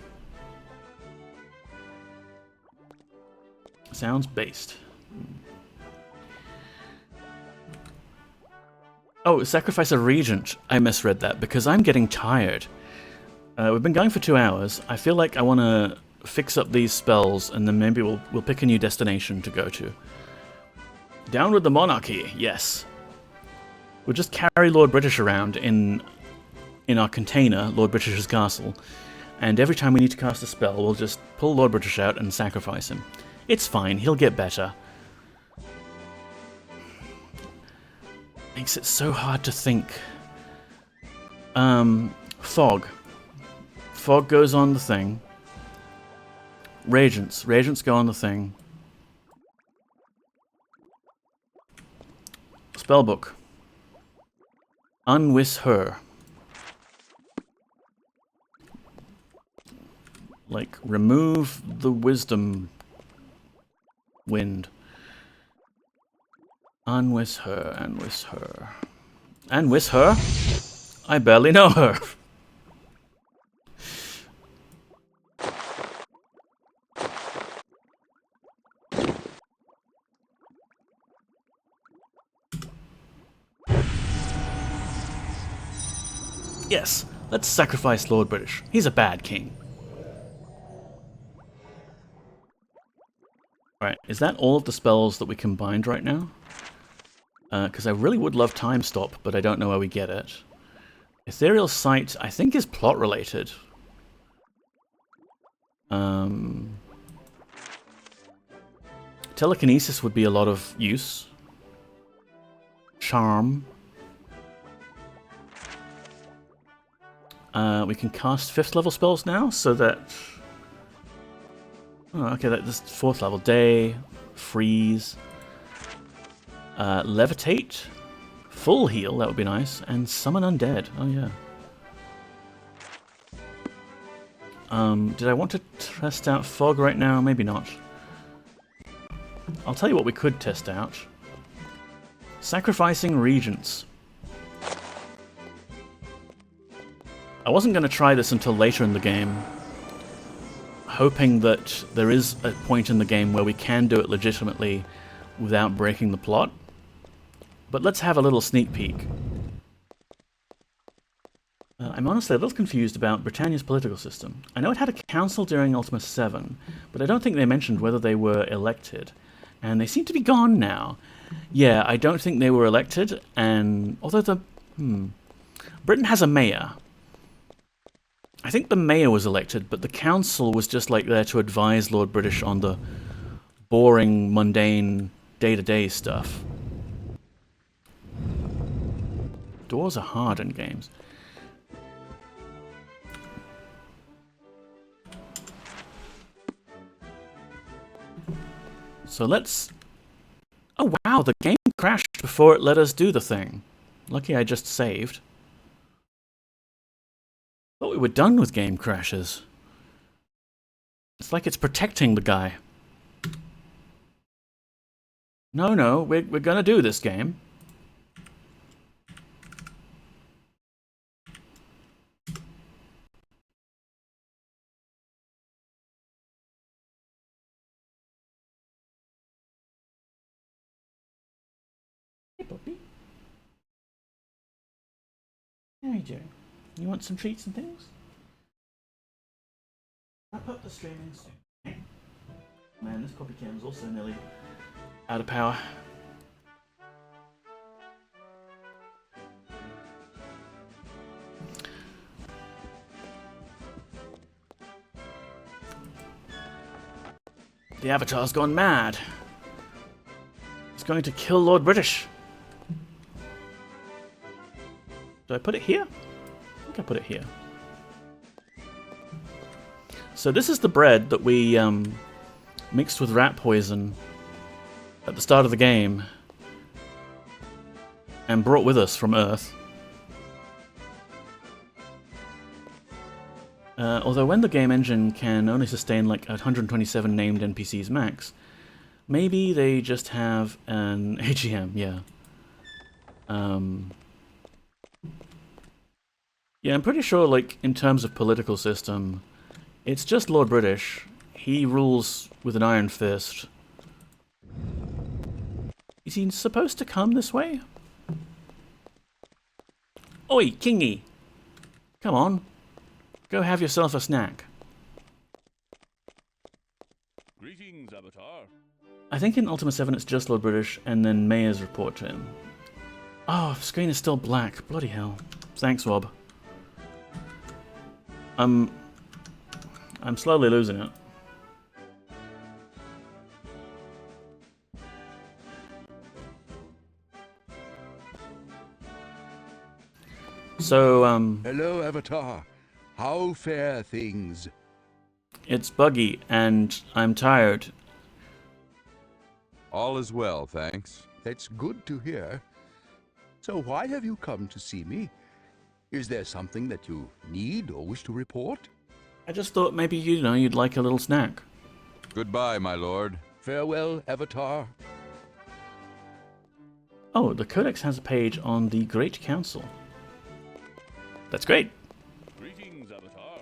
Sounds based. Oh, sacrifice a regent. I misread that because I'm getting tired. We've been going for 2 hours. I feel like I want to fix up these spells and then maybe we'll pick a new destination to go to. Down with the monarchy, yes. We'll just carry Lord British around in our container, Lord British's castle, and every time we need to cast a spell, we'll just pull Lord British out and sacrifice him. It's fine, he'll get better. Makes it so hard to think. Fog. Fog goes on the thing. Regents. Regents go on the thing. Spellbook. Unwiss her. Like, remove the wisdom wind. Unwiss her, unwiss her. Unwiss her? I barely know her. Yes, let's sacrifice Lord British. He's a bad king. Alright, is that all of the spells that we combined right now? Because I really would love Time Stop, but I don't know where we get it. Ethereal Sight, I think, is plot related. Telekinesis would be a lot of use. Charm. We can cast 5th level spells now, so that... Oh, okay, that's 4th level. Day, Freeze, Levitate, Full Heal, that would be nice, and Summon Undead. Oh, yeah. Did I want to test out Fog right now? Maybe not. I'll tell you what we could test out. Sacrificing Regents. I wasn't going to try this until later in the game, hoping that there is a point in the game where we can do it legitimately without breaking the plot. But let's have a little sneak peek. I'm honestly a little confused about Britannia's political system. I know it had a council during Ultima 7, but I don't think they mentioned whether they were elected. And they seem to be gone now. Yeah, I don't think they were elected, and although Britain has a mayor. I think the mayor was elected, but the council was just like there to advise Lord British on the boring, mundane, day-to-day stuff. Doors are hard in games. So let's... Oh wow, the game crashed before it let us do the thing. Lucky I just saved. Thought we were done with game crashes. It's like it's protecting the guy. No, we're gonna do this game. Hey, puppy. How are you doing? You want some treats and things? Wrap up the streaming soon. Man, this puppy cam's also nearly out of power. The Avatar's gone mad. He's going to kill Lord British. Did I put it here? I think I put it here. So this is the bread that we mixed with rat poison at the start of the game and brought with us from Earth. Although when the game engine can only sustain like 127 named NPCs max, maybe they just have an AGM, yeah. Yeah, I'm pretty sure, like, in terms of political system, it's just Lord British. He rules with an iron fist. Is he supposed to come this way? Oi, Kingy! Come on. Go have yourself a snack. Greetings, Avatar. I think in Ultima 7 it's just Lord British, and then Mayor's report to him. Oh, the screen is still black. Bloody hell. Thanks, Wob. I'm slowly losing it. So, Hello, Avatar. How fare things? It's buggy, and I'm tired. All is well, thanks. That's good to hear. So why have you come to see me? Is there something that you need or wish to report? I just thought maybe, you know, you'd like a little snack. Goodbye, my lord. Farewell, Avatar. Oh, the Codex has a page on the Great Council. That's great. Greetings, Avatar.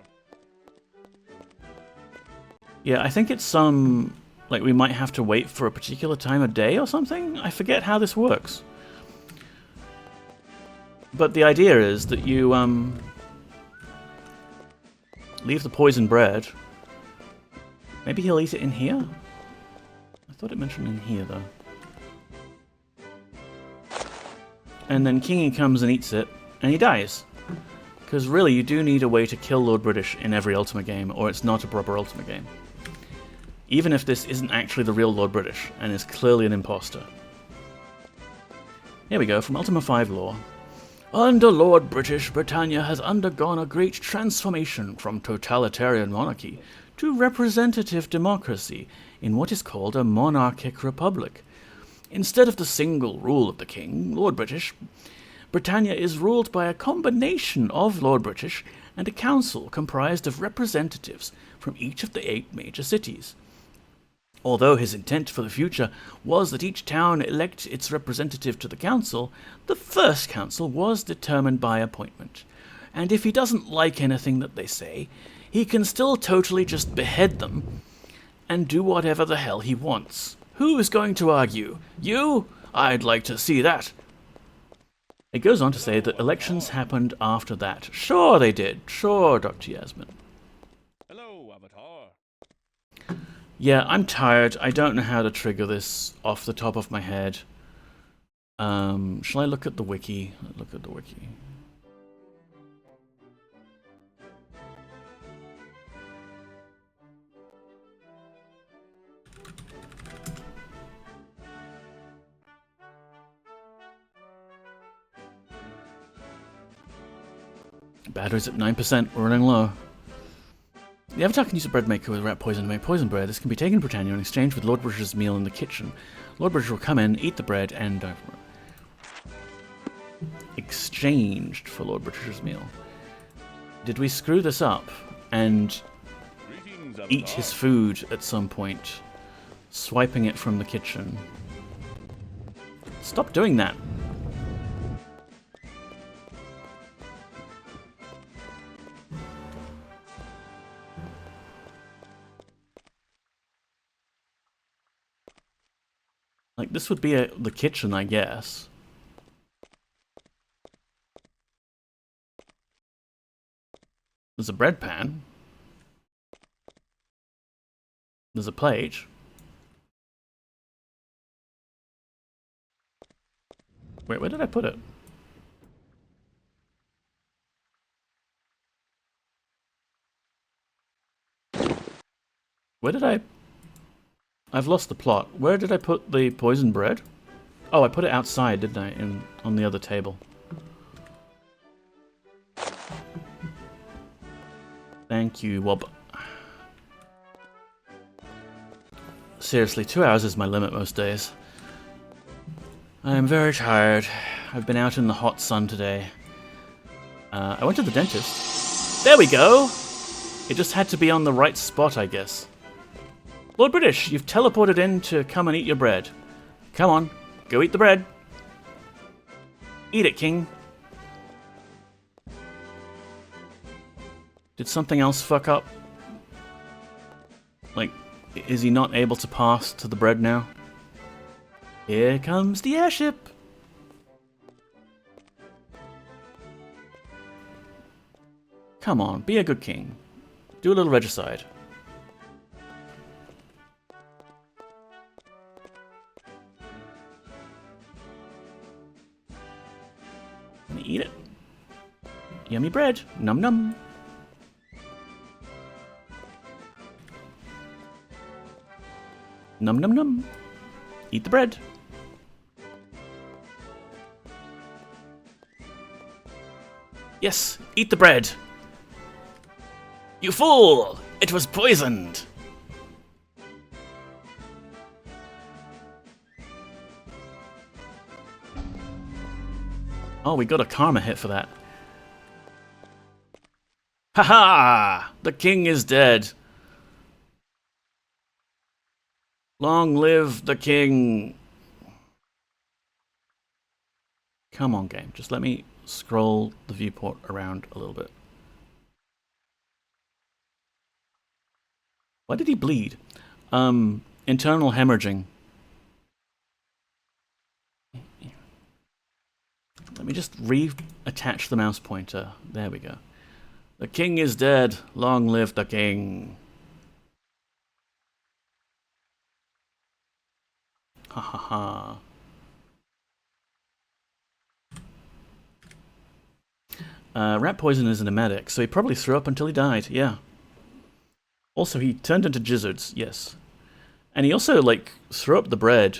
Yeah, I think it's some... like, we might have to wait for a particular time of day or something? I forget how this works. But the idea is that you, leave the poison bread. Maybe he'll eat it in here? I thought it mentioned in here, though. And then Kingy comes and eats it, and he dies. Because really, you do need a way to kill Lord British in every Ultima game, or it's not a proper Ultima game. Even if this isn't actually the real Lord British, and is clearly an imposter. Here we go, from Ultima 5 lore. Under Lord British, Britannia has undergone a great transformation from totalitarian monarchy to representative democracy in what is called a monarchic republic. Instead of the single rule of the king, Lord British, Britannia is ruled by a combination of Lord British and a council comprised of representatives from each of the 8 major cities. Although his intent for the future was that each town elect its representative to the council, the first council was determined by appointment. And if he doesn't like anything that they say, he can still totally just behead them and do whatever the hell he wants. Who is going to argue? You? I'd like to see that. It goes on to say that elections happened after that. Sure they did. Sure, Dr. Yasmin. Hello, Avatar. Yeah, I'm tired. I don't know how to trigger this off the top of my head. Shall I look at the wiki? Look at the wiki. Battery's at 9%, we're running low. The Avatar can use a bread maker with rat poison to make poison bread. This can be taken to Britannia in exchange with Lord British's meal in the kitchen. Lord British will come in, eat the bread, and die from it. Exchanged for Lord British's meal. Did we screw this up and eat his food at some point, swiping it from the kitchen? Stop doing that. Like, this would be the kitchen, I guess. There's a bread pan. There's a plate. Wait, where did I put it? Where did I... I've lost the plot. Where did I put the poison bread? Oh, I put it outside, didn't I? On the other table. Thank you, Wob. Seriously, 2 hours is my limit most days. I am very tired. I've been out in the hot sun today. I went to the dentist. There we go! It just had to be on the right spot, I guess. Lord British, you've teleported in to come and eat your bread. Come on, go eat the bread. Eat it, King. Did something else fuck up? Like, is he not able to pass to the bread now? Here comes the airship! Come on, be a good king. Do a little regicide. And eat it. Yummy bread. Num num. Num num num. Eat the bread. Yes, eat the bread. You fool! It was poisoned! Oh, we got a karma hit for that. Ha-ha! The king is dead. Long live the king. Come on, game. Just let me scroll the viewport around a little bit. Why did he bleed? Internal hemorrhaging. Let me just reattach the mouse pointer. There we go. The king is dead. Long live the king. Ha ha ha. Rat poison is an emetic, so he probably threw up until he died, yeah. Also, he turned into gizzards, yes. And he also, like, threw up the bread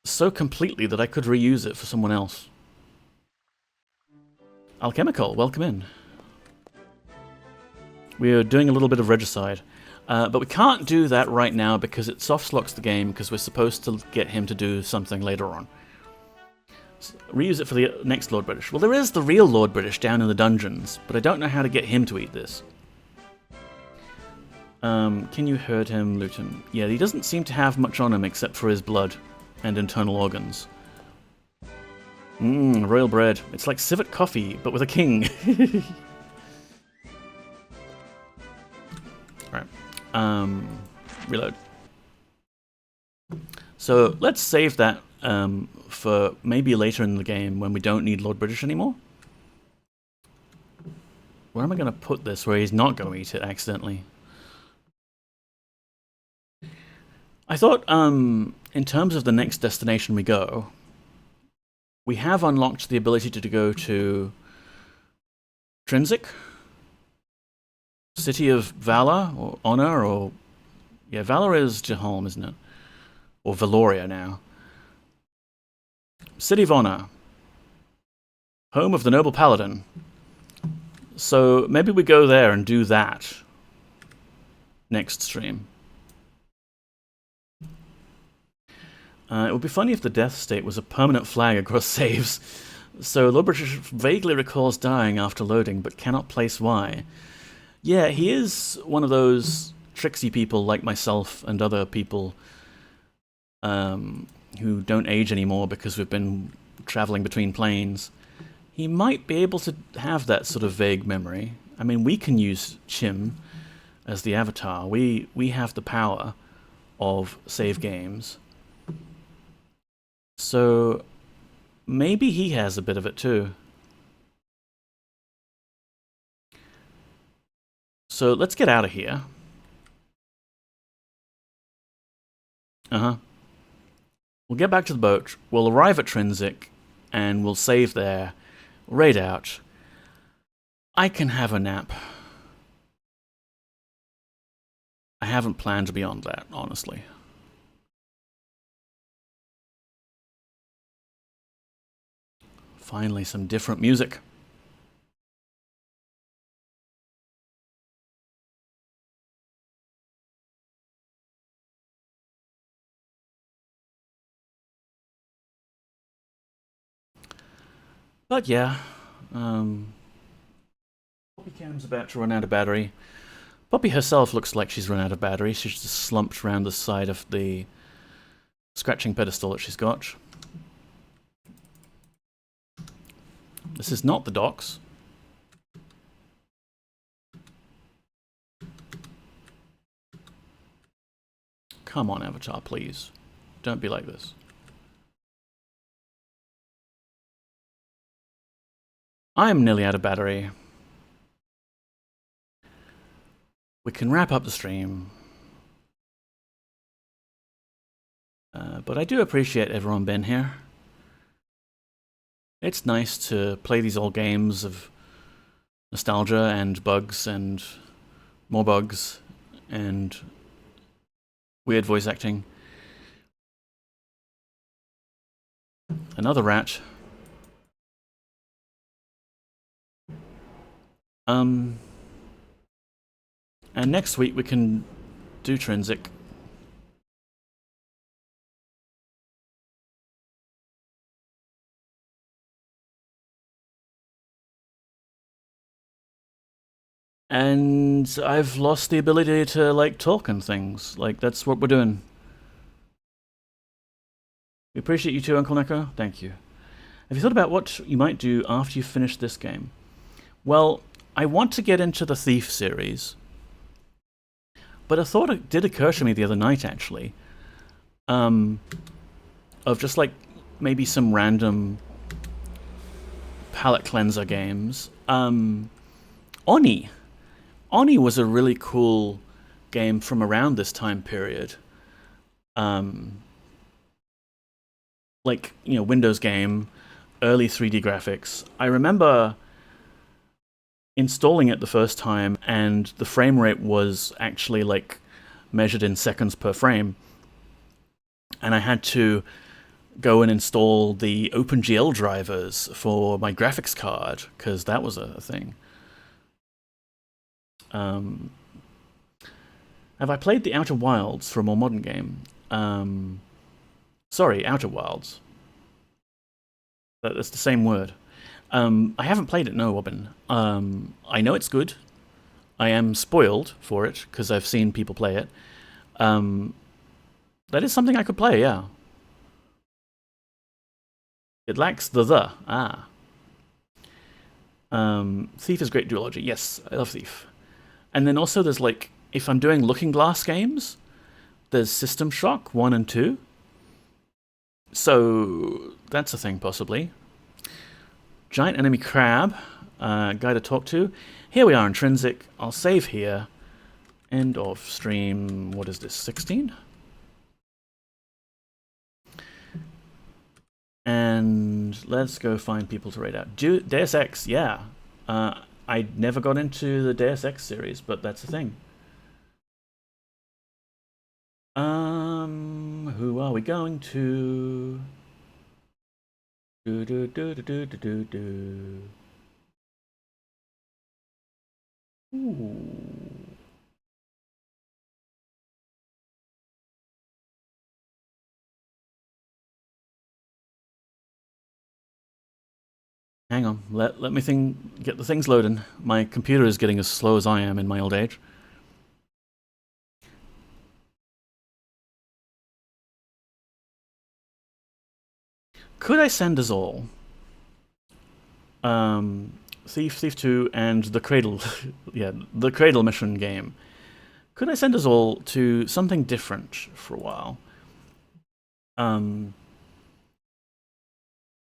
so completely that I could reuse it for someone else. Alchemical, welcome in. We're doing a little bit of regicide. But we can't do that right now because it soft-locks the game because we're supposed to get him to do something later on. So, reuse it for the next Lord British. Well, there is the real Lord British down in the dungeons, but I don't know how to get him to eat this. Can you hurt him, Luton? Yeah, he doesn't seem to have much on him except for his blood and internal organs. Royal bread. It's like civet coffee, but with a king. Alright. Reload. So let's save that for maybe later in the game when we don't need Lord British anymore. Where am I going to put this where he's not going to eat it accidentally? I thought, in terms of the next destination we go, we have unlocked the ability to go to Trinsic, City of Valor, or Honor, or... Yeah, Valor is Jeholm, isn't it? Or Valoria now. City of Honor. Home of the Noble Paladin. So maybe we go there and do that next stream. It would be funny if the death state was a permanent flag across saves. So Lord British vaguely recalls dying after loading, but cannot place why. Yeah, he is one of those tricksy people like myself and other people who don't age anymore because we've been traveling between planes. He might be able to have that sort of vague memory. I mean, we can use Chim as the avatar. We have the power of save games. So maybe he has a bit of it too. So let's get out of here. We'll get back to the boat. We'll arrive at Trinsic, and we'll save there. Raid out. I can have a nap. I haven't planned beyond that, honestly. Finally, some different music. But yeah, Poppy Cam's about to run out of battery. Poppy herself looks like she's run out of battery. She's just slumped around the side of the scratching pedestal that she's got. This is not the docks. Come on, Avatar, please. Don't be like this. I'm nearly out of battery. We can wrap up the stream. But I do appreciate everyone being here. It's nice to play these old games of nostalgia and bugs and more bugs and weird voice acting. Another rat. And next week we can do Trinsic. And I've lost the ability to, like, talk and things. Like, that's what we're doing. We appreciate you too, Uncle Neko. Thank you. Have you thought about what you might do after you finish this game? Well, I want to get into the Thief series. But a thought it did occur to me the other night, actually. Of just, like, maybe some random palette cleanser games. Oni. Oni was a really cool game from around this time period. Like, you know, Windows game, early 3D graphics. I remember installing it the first time, and the frame rate was actually, like, measured in seconds per frame. And I had to go and install the OpenGL drivers for my graphics card, because that was a thing. Have I played the Outer Wilds for a more modern game? Sorry, Outer Wilds. That's the same word. I haven't played it, no, Robin. I know it's good. I am spoiled for it, because I've seen people play it. That is something I could play, yeah. It lacks the. Ah. Thief is great duology. Yes, I love Thief. And then also there's, like, if I'm doing Looking Glass games, there's System Shock 1 and 2. So that's a thing, possibly. Giant enemy crab, guy to talk to. Here we are in Trinsic. I'll save here. End of stream, what is this, 16? And let's go find people to raid out. Deus Ex, yeah. I never got into the Deus Ex series, but that's the thing. Who are we going to? Ooh. Hang on, let me get the things loading. My computer is getting as slow as I am in my old age. Could I send us all? Thief 2, and the Cradle, yeah, the Cradle mission game. Could I send us all to something different for a while?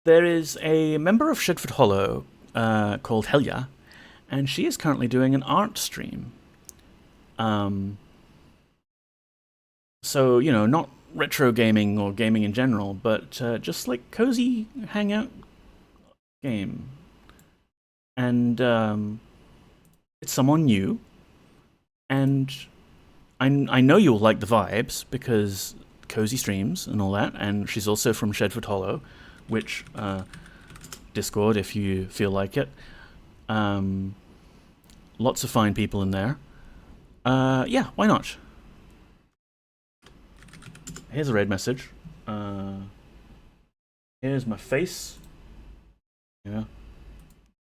There is a member of Shedford Hollow called Helia, and she is currently doing an art stream. So, you know, not retro gaming or gaming in general, but just like cozy hangout game. And it's someone new, and I know you'll like the vibes because cozy streams and all that, and she's also from Shedford Hollow, which Discord if you feel like it. Lots of fine people in there. Yeah, why not? Here's a raid message. Here's my face. Yeah,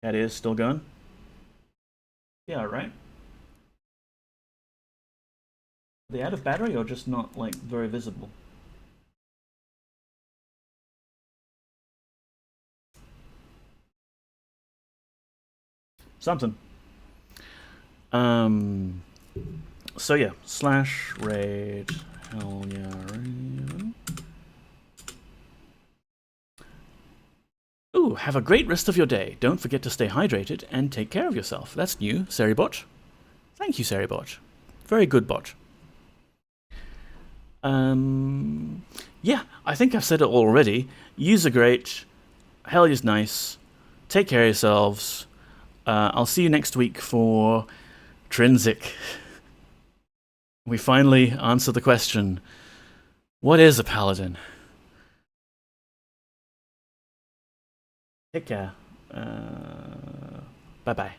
that is still going. Yeah, right. Are they out of battery or just not like very visible? Something. So yeah, slash raid hell yeah raid. Ooh, have a great rest of your day. Don't forget to stay hydrated and take care of yourself. That's new, Seribot. Thank you, Seribot. Very good bot. Yeah, I think I've said it already. Yous are great. Hell is nice. Take care of yourselves. I'll see you next week for Trinsic. We finally answer the question, what is a paladin? Take care. Bye-bye.